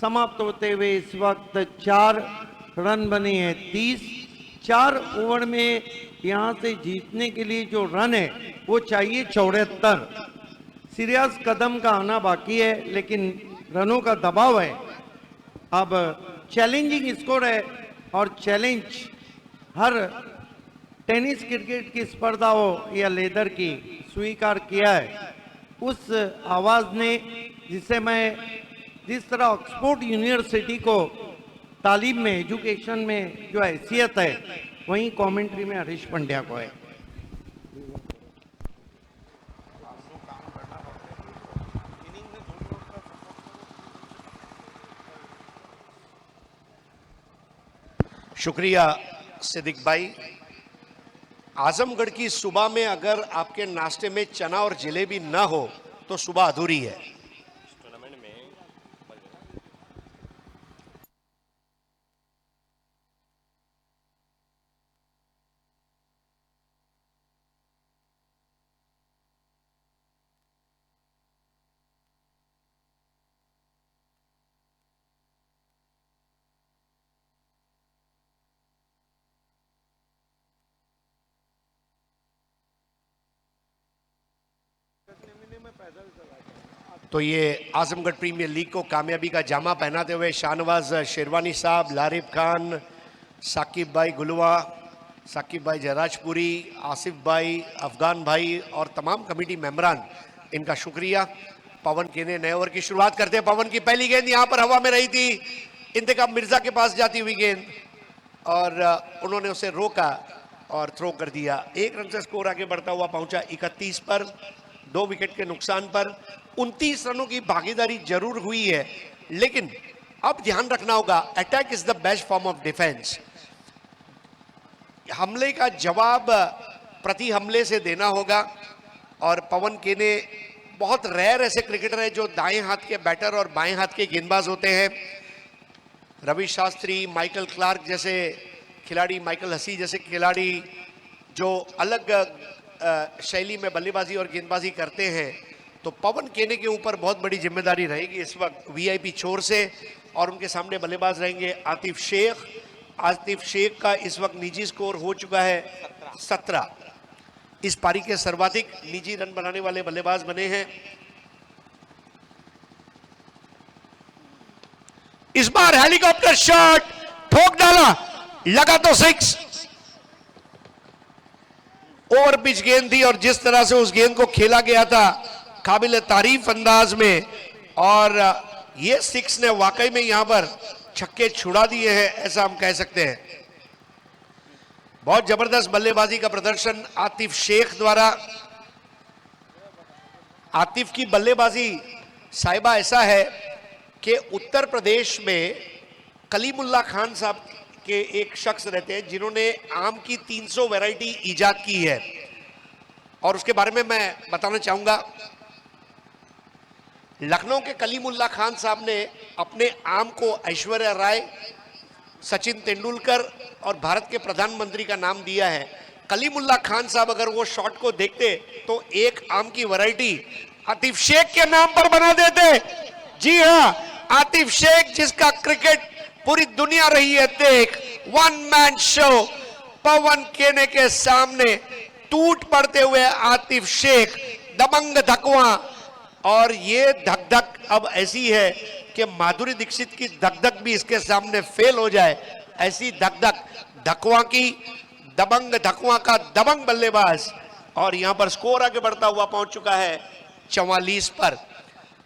समाप्त होते हुए इस वक्त 4 रन बने हैं, 30। 4 ओवर में यहां से जीतने के लिए जो रन है वो चाहिए 74। सीरियस कदम का आना बाकी है, लेकिन रनों का दबाव है। अब चैलेंजिंग स्कोर है और चैलेंज हर टेनिस क्रिकेट की स्पर्धा हो या लेदर की स्वीकार किया है। उस आवाज ने, जिसे मैं जिस तरह ऑक्सफोर्ड यूनिवर्सिटी को तालीम में, एजुकेशन में जो हैसियत है, वहीं कमेंट्री में हरीश पंड्या को है। शुक्रिया सिद्दीक भाई। आजमगढ़ की सुबह में अगर आपके नाश्ते में चना और जलेबी ना हो तो सुबह अधूरी है। तो ये आजमगढ़ प्रीमियर लीग को कामयाबी का जामा पहनाते हुए शाहनवाज शेरवानी साहब, लारिफ खान, साकिब भाई गुलवा, साकिब भाई जयराजपुरी, आसिफ भाई, अफगान भाई और तमाम कमेटी मेंबरान, इनका शुक्रिया। पवन केने नए ओवर की शुरुआत करते हैं। पवन की पहली गेंद यहां पर हवा में रही थी, इंतखाब मिर्जा के पास जाती हुई गेंद, और उन्होंने उसे रोका और थ्रो कर दिया। 1 रन से स्कोर आगे बढ़ता हुआ पहुंचा 31 पर, 2 विकेट के नुकसान पर। 29 रनों की भागीदारी जरूर हुई है, लेकिन अब ध्यान रखना होगा, attack is the best form of defence. हमले का जवाब प्रति हमले से देना होगा, और पवन केने बहुत रेयर ऐसे क्रिकेटर है जो दाएं हाथ के बैटर और बाएं हाथ के गेंदबाज होते हैं। रवि शास्त्री, माइकल क्लार्क जैसे खिलाड़ी, माइकल हसी जैसे खिलाड़ी जो अलग शैली में बल्लेबाजी और गेंदबाजी करते हैं तो पवन केने के ऊपर बहुत बड़ी जिम्मेदारी रहेगी इस वक्त वीआईपी छोर से। और उनके सामने बल्लेबाज रहेंगे आतिफ शेख। आतिफ शेख का इस वक्त निजी स्कोर हो चुका है 17। इस पारी के सर्वाधिक निजी रन बनाने वाले बल्लेबाज बने हैं। इस बार हेलीकॉप्टर शॉट ठोक डाला, लगा तो 6। ओवर पिच गेंद थी और जिस तरह से उस गेंद को खेला गया था काबिल तारीफ अंदाज में, और ये 6 ने वाकई में यहां पर छक्के छुड़ा दिए हैं, ऐसा हम कह सकते हैं। बहुत जबरदस्त बल्लेबाजी का प्रदर्शन आतिफ शेख द्वारा। आतिफ की बल्लेबाजी साहिबा ऐसा है कि उत्तर प्रदेश में कलीमुल्ला खान साहब के एक शख्स रहते हैं जिन्होंने आम की 300 वैरायटी ईजाद की है, और उसके बारे में मैं बताना चाहूंगा। लखनऊ के कलीमुल्ला खान साहब ने अपने आम को ऐश्वर्या राय, सचिन तेंदुलकर और भारत के प्रधानमंत्री का नाम दिया है। कलीमुल्ला खान साहब अगर वो शॉट को देखते तो एक आम की वैरायटी आतिफ शेख के नाम पर बना देते। जी हां, आतिफ शेख जिसका क्रिकेट पूरी दुनिया रही है देख, वन मैन शो। पवन केने के सामने टूट पड़ते हुए आतिफ शेख, दबंग धकवा। और ये धक धक अब ऐसी है कि माधुरी दीक्षित की धक धक भी इसके सामने फेल हो जाए, ऐसी धक धक धकवा की, दबंग धकवा का दबंग बल्लेबाज। और यहां पर स्कोर आगे बढ़ता हुआ पहुंच चुका है 44 पर।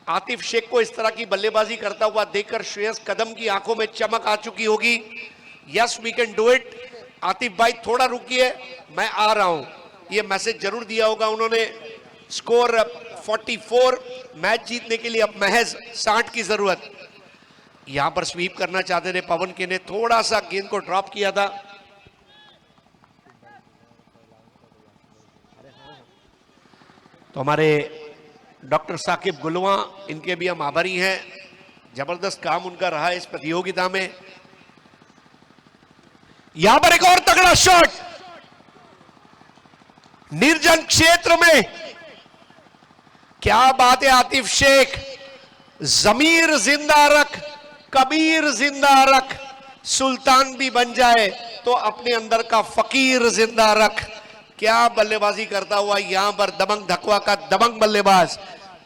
आतिफ शेख को इस तरह की बल्लेबाजी करता हुआ देखकर श्रेयस कदम की आंखों में चमक आ चुकी होगी। Yes we can do it. Atif भाई थोड़ा रुकिए, मैं आ रहा हूं, ये मैसेज जरूर दिया होगा उन्होंने। स्कोर 44, मैच जीतने के लिए अब महज 60 की जरूरत। यहां पर स्वीप करना चाहते थे पवन के ने, थोड़ा सा गेंद को ड्रॉप किया था। तो हमारे डॉक्टर साकिब गुलवा, इनके भी हम आभारी हैं, जबरदस्त काम उनका रहा इस प्रतियोगिता में। यहां पर एक और तगड़ा शॉट निर्जन क्षेत्र में, क्या बात है आतिफ शेख। जमीर जिंदा रख, कबीर जिंदा रख, सुल्तान भी बन जाए तो अपने अंदर का फकीर जिंदा रख। क्या बल्लेबाजी करता हुआ यहां पर दबंग धकवा का दबंग बल्लेबाज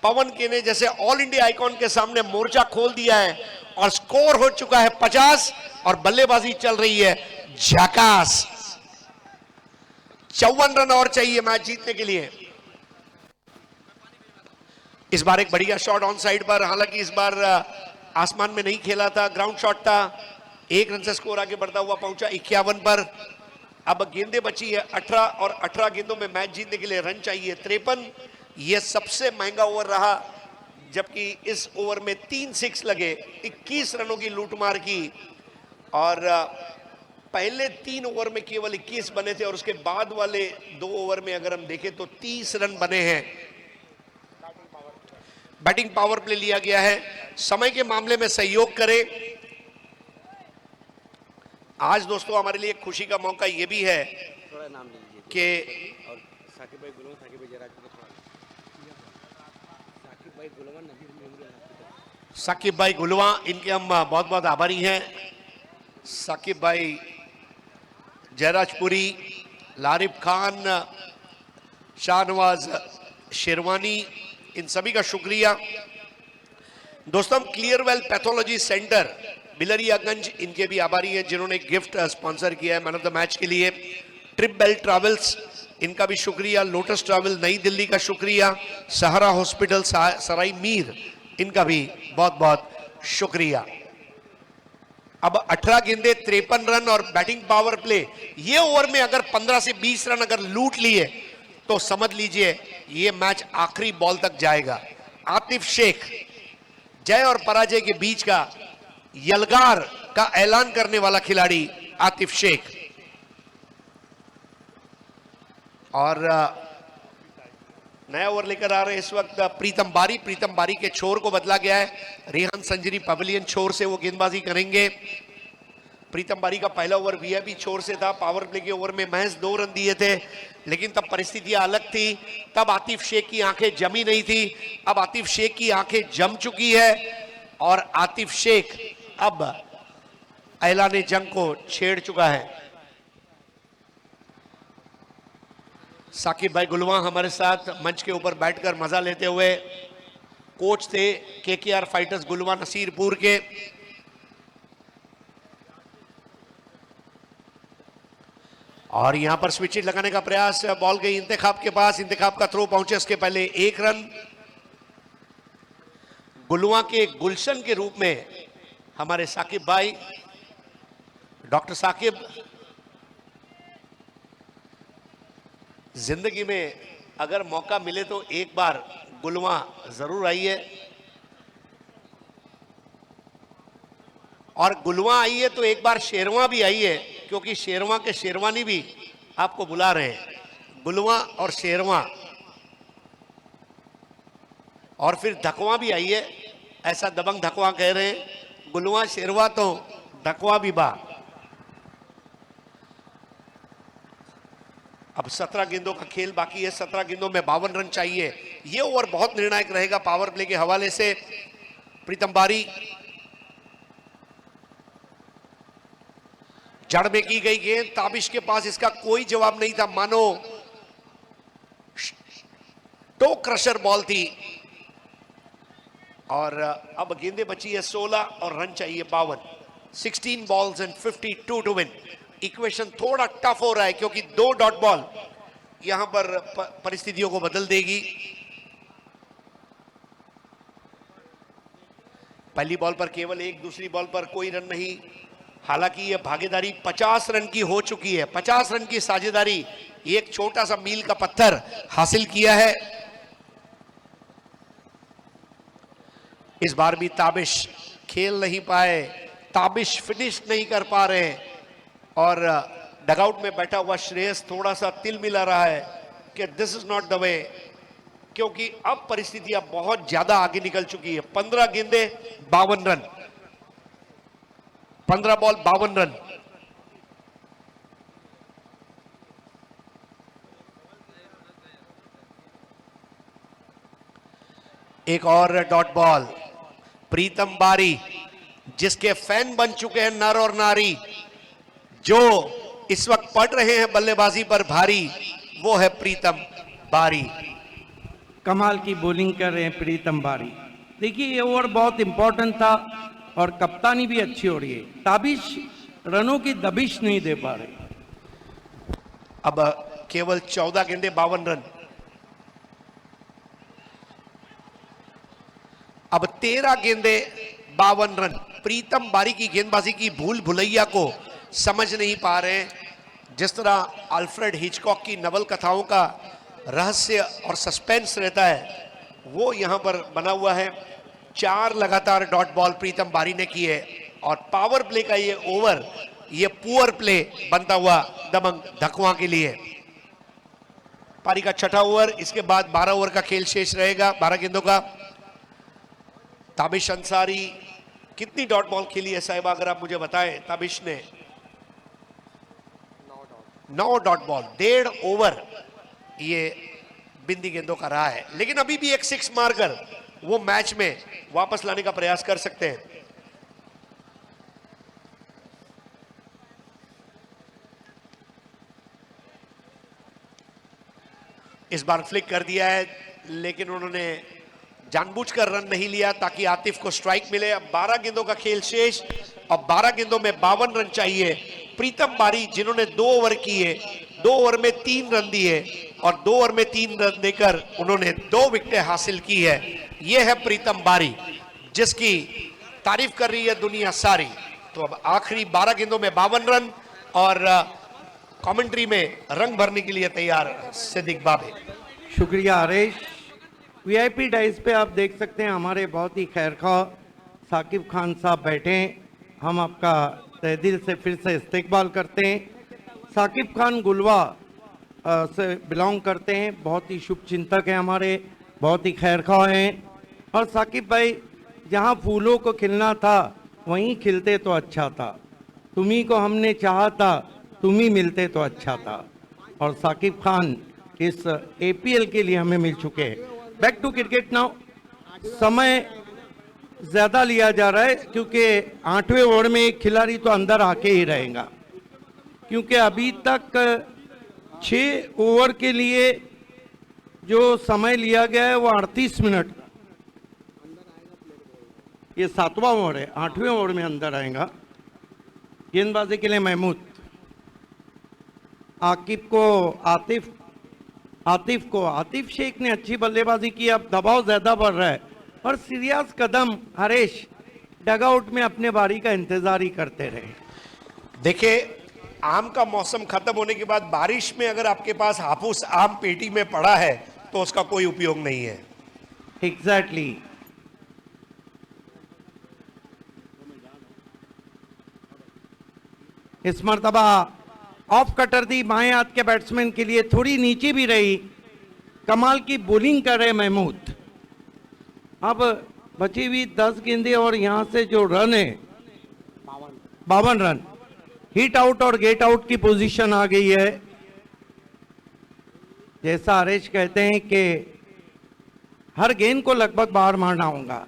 पवन के ने जैसे ऑल इंडिया आइकॉन के सामने मोर्चा खोल दिया है। और स्कोर हो चुका है 50 और बल्लेबाजी चल रही है झकास। 54 रन और चाहिए मैच जीतने के लिए। इस बार एक बढ़िया शॉट ऑन साइड पर, हालांकि इस बार आसमान में नहीं खेला था, ग्राउंड शॉट था। 1 रन से स्कोर आगे बढ़ता हुआ पहुंचा 51 पर। अब गेंदें बची है 18 और 18 गेंदों में मैच जीतने के लिए रन चाहिए 53। यह सबसे महंगा ओवर रहा, जबकि इस ओवर में 3 6 लगे, 21 रनों की लूटमार की। और पहले 3 ओवर में केवल 21 बने थे और उसके बाद वाले 2 ओवर में अगर हम देखें तो 30 रन बने हैं। बैटिंग पावर प्ले लिया गया है। समय के मामले में सहयोग करें। आज दोस्तों हमारे लिए खुशी का मौका यह भी है कि साकिब भाई गुलवा, इनके हम बहुत बहुत आभारी हैं। साकिब भाई जयराजपुरी, लारिफ खान, शाहनवाज शेरवानी, इन सभी का शुक्रिया। दोस्तों हम क्लियरवेल पैथोलॉजी सेंटर बिलरियागंज, इनके भी आभारी हैं जिन्होंने गिफ्ट स्पॉन्सर किया है मैन ऑफ द मैच के लिए। ट्रिप बेल ट्रैवल्स, इनका भी शुक्रिया। लोटस ट्रैवल नई दिल्ली का शुक्रिया। सहारा हॉस्पिटल सराई मीर, इनका भी बहुत बहुत शुक्रिया। अब 18 गेंदे 53 रन और बैटिंग पावर प्ले। ये ओवर में अगर 15 से 20 रन अगर लूट लिए तो समझ लीजिए ये मैच आखिरी बॉल तक जाएगा। आतिफ शेख, जय और पराजय के बीच का यलगार का ऐलान करने वाला खिलाड़ी आतिफ शेख। और नया ओवर लेकर आ रहे हैं इस वक्त प्रीतम बारी। प्रीतम बारी के छोर को बदला गया है, रेहान संजरी पवेलियन छोर से वो गेंदबाजी करेंगे। प्रीतम बारी का पहला ओवर वीआईपी छोर से था, पावर प्ले के ओवर में महज 2 रन दिए थे, लेकिन तब परिस्थितियां अलग थी। तब आतिफ शेख की आंखें जमी नहीं थी, अब आतिफ शेख की आंखें जम चुकी है और आतिफ शेख अब ऐलान जंग को छेड़ चुका है। साकिब भाई गुलवा हमारे साथ मंच के ऊपर बैठकर मजा लेते हुए, कोच थे केकेआर फाइटर्स गुलवा नसीरपुर के। और यहां पर स्विच हिट लगाने का प्रयास, बॉल गई इंतखाब के पास, इंतखाब का थ्रो पहुंचे, उसके पहले 1 रन। गुलवा के गुलशन के रूप में हमारे साकिब भाई, डॉक्टर साकिब, जिंदगी में अगर मौका मिले तो एक बार गुलवा जरूर आइए, और गुलवा आइए तो एक बार शेरवा भी आइए, क्योंकि शेरवा के शेरवानी भी आपको बुला रहे हैं। गुलवा और शेरवा, और फिर धकवा भी आइए, ऐसा दबंग धकवा कह रहे हैं। गुलवा शेरवा तो धकवा भी बा। अब 17 गेंदों का खेल बाकी है, 17 गेंदों में 52 रन चाहिए। ये ओवर बहुत निर्णायक रहेगा पावर प्ले के हवाले से। प्रीतम बारी, जड़ में की गई गेंद, ताबिश के पास इसका कोई जवाब नहीं था, मानो टो क्रशर बॉल थी। और अब गेंदें बची है 16 और रन चाहिए 52। 16 balls and 52 to win। Equation थोड़ा टफ हो रहा है क्योंकि 2 डॉट बॉल यहां पर परिस्थितियों को बदल देगी। पहली बॉल पर केवल 1, दूसरी बॉल पर कोई रन नहीं। हालांकि यह भागीदारी 50 रन की हो चुकी है, 50 रन की साझेदारी, एक छोटा सा मील का पत्थर हासिल किया है। इस बार भी ताबिश खेल नहीं पाए, ताबिश फिनिश नहीं कर पा रहे, और डगआउट में बैठा हुआ श्रेयस थोड़ा सा तिल मिला रहा है कि this is not the way, क्योंकि अब परिस्थितियां बहुत ज्यादा आगे निकल चुकी है। 15 गेंदे 52 रन, 15 बॉल 52 रन। एक और डॉट बॉल। प्रीतम बारी, जिसके फैन बन चुके हैं नर और नारी, जो इस वक्त पड़ रहे हैं बल्लेबाजी पर भारी, वो है प्रीतम बारी। कमाल की बॉलिंग कर रहे हैं प्रीतम बारी। देखिए ये ओवर बहुत इंपॉर्टेंट था और कप्तानी भी अच्छी हो रही है। ताबिश रनों की दबिश नहीं दे पा रहे। अब केवल 14 गेंदे 52 रन। अब 13 गेंदे 52 रन। प्रीतम बारी की गेंदबाजी की भूल भुलैया को समझ नहीं पा रहे हैं। जिस तरह अल्फ्रेड हिचकॉक की नवल कथाओं का रहस्य और सस्पेंस रहता है, वो यहां पर बना हुआ है। 4 लगातार डॉट बॉल प्रीतम बारी ने किए, और पावर प्ले का ये ओवर, ये पुअर प्ले बनता हुआ दबंग धकवा के लिए। पारी का छठा ओवर, इसके बाद 12 ओवर का खेल शेष रहेगा, 12 गेंदों का। ताबिश अंसारी कितनी डॉट बॉल खेली है साहिबा, अगर आप मुझे बताएं। ताबिश ने 9 डॉट बॉल, 1.5 ओवर ये बिंदी गेंदों का रहा है, लेकिन अभी भी एक 6 मारकर वो मैच में वापस लाने का प्रयास कर सकते हैं। इस बार फ्लिक कर दिया है, लेकिन उन्होंने जानबूझकर रन नहीं लिया ताकि आतिफ को स्ट्राइक मिले। अब 12 गेंदों का खेल शेष, और 12 गेंदों में 52 रन चाहिए। प्रीतम बारी, जिन्होंने 2 ओवर किए, 2 ओवर में 3 रन दिए, और 2 ओवर में 3 रन देकर उन्होंने 2 विकेटें हासिल की है। यह है प्रीतम बारी, जिसकी तारीफ कर रही है दुनिया सारी। तो अब आखिरी 12 गेंदों में 52 रन, और कमेंट्री में रंग भरने के लिए तैयार सिद्दीक बाबे। शुक्रिया हरेश। वीआईपी डाइस पे आप देख सकते हैं हमारे बहुत ही खैरखा साकिब खान साहब बैठे हैं। हम आपका तहे दिल से फिर से इस्तकबाल करते हैं। साकिब खान गुलवा से बिलोंग करते हैं, बहुत ही शुभ चिंतक हैं हमारे, बहुत ही खैरखा हैं। और साकिब भाई, जहां फूलों को खिलना था वहीं खिलते तो अच्छा था। तुम्ही को हमने चाहा था, तुम ही मिलते तो अच्छा था। और साकिब खान इस एपीएल के लिए हमें मिल चुके हैं। Back to cricket now. समय ज्यादा लिया जा रहा है क्योंकि 8वें ओवर में एक खिलाड़ी तो अंदर आके ही रहेगा, क्योंकि अभी तक 6 ओवर के लिए जो समय लिया गया है वो 38 मिनट। ये 7वां ओवर है, 8वें ओवर में अंदर आएगा। गेंदबाजी के लिए महमूद, आतिफ शेख ने अच्छी बल्लेबाजी की। अब दबाव ज्यादा बढ़ रहा है और सिरियास कदम हरेश डगआउट में अपने बारी का इंतजार ही करते रहे। देखिए, आम का मौसम खत्म होने के बाद बारिश में अगर आपके पास हाफूस आम पेटी में पड़ा है तो उसका कोई उपयोग नहीं है। एग्जैक्टली। इस मर्तबा ऑफ कटर दी बाएं हाथ के बैट्समैन के लिए, थोड़ी नीचे भी रही। कमाल की बॉलिंग कर रहे महमूद। अब बची हुई 10 गेंदें और यहां से जो रन है 52 रन। हिट आउट और गेट आउट की पोजीशन आ गई है। जैसा हरेश कहते हैं कि हर गेंद को लगभग बाहर मारना होगा।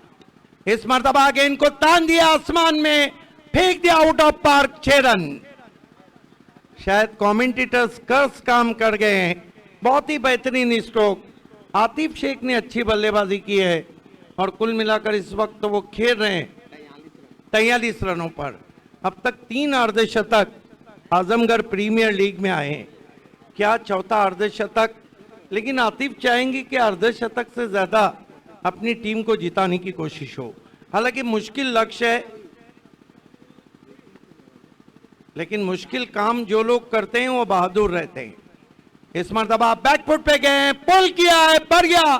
इस मर्तबा गेंद को तान दिया आसमान में, फेंक दिया आउट ऑफ पार्क, 6 रन। शायद कमेंटेटर्स कर्स काम कर गए हैं। बहुत ही बेहतरीन स्ट्रोक। आतिफ शेख ने अच्छी बल्लेबाजी की है और कुल मिलाकर इस वक्त तो वो खेल रहे हैं 43 रनों पर। अब तक 3 अर्धशतक आजमगढ़ प्रीमियर लीग में आए हैं। क्या चौथा अर्धशतक? लेकिन आतिफ चाहेंगे कि अर्धशतक से ज्यादा अपनी टीम को जिताने की कोशिश हो। हालांकि मुश्किल लक्ष्य है, लेकिन मुश्किल काम जो लोग करते हैं वो बहादुर रहते हैं। इस मर्तबा बैकफुट पे गए, पुल किया है, बढ़ गया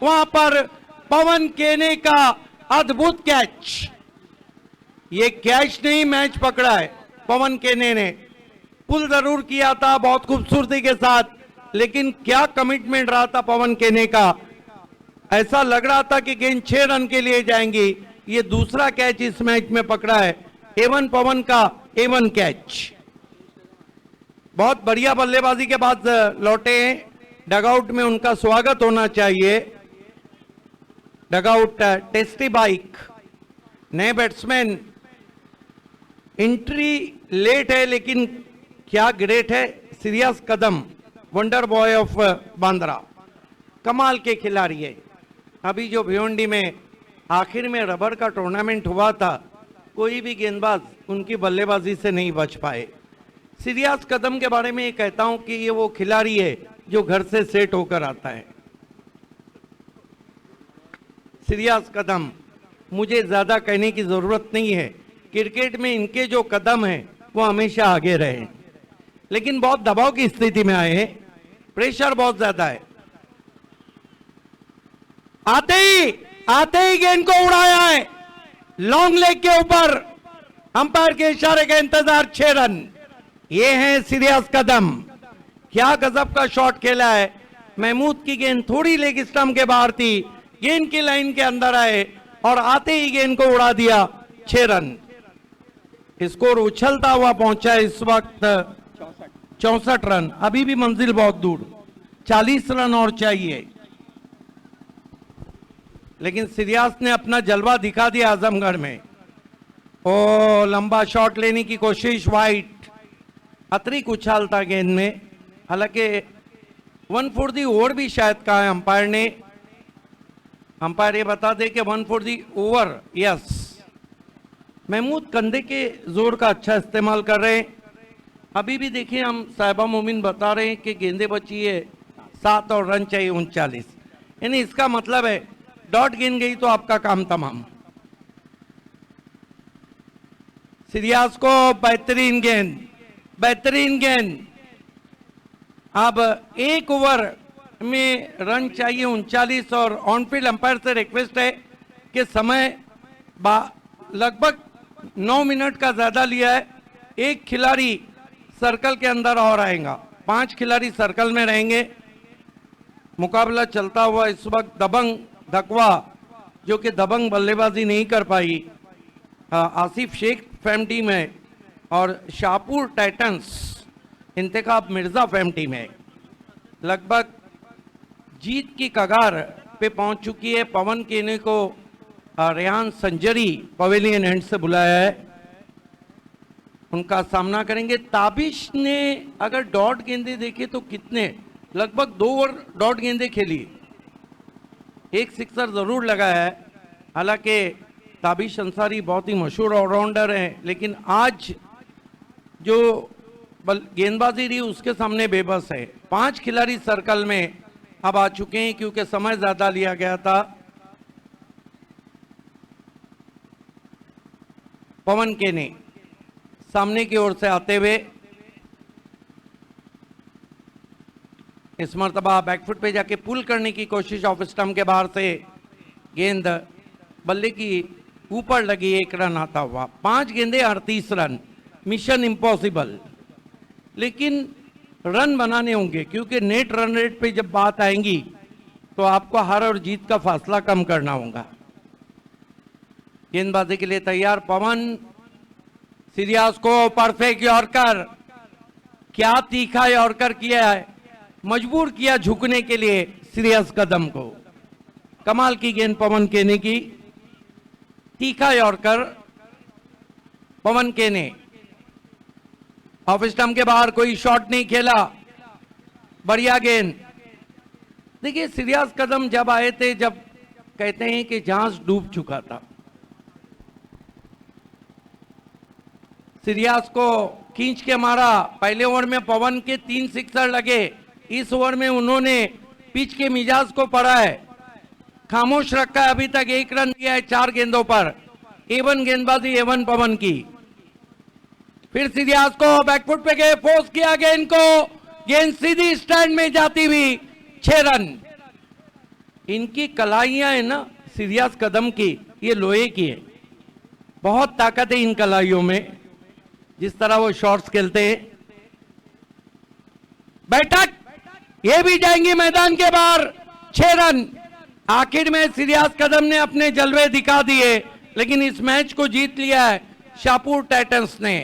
वहां पर पवन केने का अद्भुत कैच। ये कैच नहीं, मैच पकड़ा है पवन केने ने। पुल जरूर किया था बहुत खूबसूरती के साथ, लेकिन क्या कमिटमेंट रहा था पवन केने का। ऐसा लग रहा था कि गेंद 6 रन के लिए जाएंगी। ये दूसरा कैच इस मैच में पकड़ा है एवन पवन का, एवन कैच। बहुत बढ़िया बल्लेबाजी के बाद लौटे हैं। डगआउट में उनका स्वागत होना चाहिए। डगआउट टेस्टी बाइक, नए बैट्समैन, एंट्री लेट है लेकिन क्या ग्रेट है। Serious Kadam, wonder boy of Bandra, कमाल के खिलाड़ी है। अभी जो भिवंडी में आखिर में रबर का टूर्नामेंट हुआ था, कोई भी गेंदबाज उनकी बल्लेबाजी से नहीं बच पाए। सीरियस कदम के बारे में ये कहता हूं कि ये वो खिलाड़ी है जो घर से सेट होकर आता है। सीरियस कदम, मुझे ज्यादा कहने की जरूरत नहीं है। क्रिकेट में इनके जो कदम हैं वो हमेशा आगे रहे, लेकिन बहुत दबाव की स्थिति में आए हैं, प्रेशर बहुत ज्यादा है। आते ही गेंद को उड़ाया है लॉन्ग लेग के ऊपर, अंपायर के इशारे का इंतजार, 6 रन। ये है सीरियस कदम। क्या गजब का शॉट खेला है। महमूद की गेंद थोड़ी लेग स्टंप के बाहर थी, गेंद की लाइन के अंदर आए और आते ही गेंद को उड़ा दिया, 6 रन। स्कोर उछलता हुआ पहुंचा इस वक्त 64 रन। अभी भी मंजिल बहुत दूर, 40 रन और चाहिए। लेकिन सीरियस ने अपना जलवा दिखा दिया आजमगढ़ में। ओ लंबा शॉट लेने की कोशिश, वाइट, अतिरिक्त उछाल था गेंद में। हालांकि 1 फॉर दी ओवर भी शायद कहा है अंपायर ने। अंपायर ये बता दे कि 1 for the over, yes. Mahmood कंधे के जोर का अच्छा इस्तेमाल कर रहे हैं। अभी भी देखिए, हम साहिबा मोमिन बता रहे हैं कि गेंदे बची है 7 और रन चाहिए 39। यानी इसका मतलब है डॉट गेंद गई तो आपका काम तमाम। सीरियस को बेहतरीन गेंद, बेहतरीन गेंद। अब 1 ओवर में रन चाहिए 39 और ऑनफील्ड अंपायर से रिक्वेस्ट है कि समय लगभग 9 मिनट का ज्यादा लिया है। एक खिलाड़ी सर्कल के अंदर और आएगा, 5 खिलाड़ी सर्कल में रहेंगे। मुकाबला चलता हुआ इस वक्त दबंग धकवा, जो कि दबंग बल्लेबाजी नहीं कर पाई, आसिफ शेख फैम टीम है, और शाहपुर टाइटंस इंतखाब मिर्जा फैम टीम है, लगभग जीत की कगार पे पहुंच चुकी है। पवन केने को रेहान संजरी पवेलियन एंड से बुलाया है, उनका सामना करेंगे। ताबिश ने अगर डॉट गेंदे देखे तो कितने, लगभग 2 ओवर डॉट गेंदे खेली, एक सिक्सर जरूर लगाया है। हालांकि ताबिश अंसारी बहुत ही मशहूर ऑलराउंडर हैं, लेकिन आज जो गेंदबाजी रही उसके सामने बेबस है। 5 खिलाड़ी सर्कल में अब आ चुके हैं क्योंकि समय ज्यादा लिया गया था। पवन केने सामने की ओर से आते हुए इस मर्तबा बैकफुट पे जाके पुल करने की कोशिश, ऑफ स्टंप के बाहर से गेंद बल्ले की ऊपर लगी, 1 रन आता हुआ। 5 गेंदे 38 रन, मिशन इम्पॉसिबल। लेकिन रन बनाने होंगे क्योंकि नेट रन रेट पे जब बात आएंगी तो आपको हार और जीत का फासला कम करना होगा। गेंदबाजी के लिए तैयार पवन, सीरियस को परफेक्ट यॉर्कर, क्या तीखा यॉर्कर किया है, मजबूर किया झुकने के लिए सीरियस कदम को। कमाल की गेंद पवन केने की, तीखा यॉर्कर पवन केने। ऑफ स्टंप के बाहर कोई शॉट नहीं खेला, बढ़िया गेंद। देखिए सीरियस कदम जब आए थे, जब कहते हैं कि जहाज डूब चुका था, सीरियस को खींच के मारा। पहले ओवर में पवन के 3 सिक्सर लगे, इस ओवर में उन्होंने पिच के मिजाज को पढ़ा है, खामोश रखा है। अभी तक 1 रन दिया है 4 गेंदों पर। एवन गेंदबाजी एवन पवन की। फिर सीरियस को बैकफुट पे गए, फोर्स किया गेंद को, गेंद सीधी स्टैंड में जाती हुई 6 रन। इनकी कलाइयां है ना सीरियस कदम की, ये लोहे की है, बहुत ताकत है इन कलाइयों में, जिस तरह वो शॉट्स खेलते हैं। बैठक, ये भी जाएंगे मैदान के बाहर, 6 रन। आखिर में सीरियस कदम ने अपने जलवे दिखा दिए, लेकिन इस मैच को जीत लिया है शाहपुर टाइटंस ने।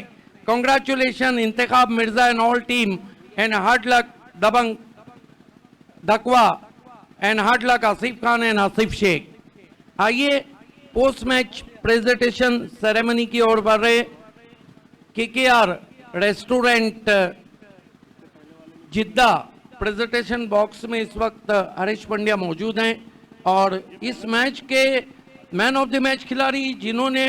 Congratulations Intekhab Mirza and all team, and hard luck Dabang Dhakwa and hard luck Asif Khan and Asif Shaikh. आइए पोस्ट मैच प्रेजेंटेशन सेरेमनी की ओर बढ़ रहे। KKR रेस्टोरेंट जिद्दा प्रेजेंटेशन बॉक्स में इस वक्त हरीश पंड्या मौजूद हैं और इस मैच के मैन ऑफ द मैच खिलाड़ी जिन्होंने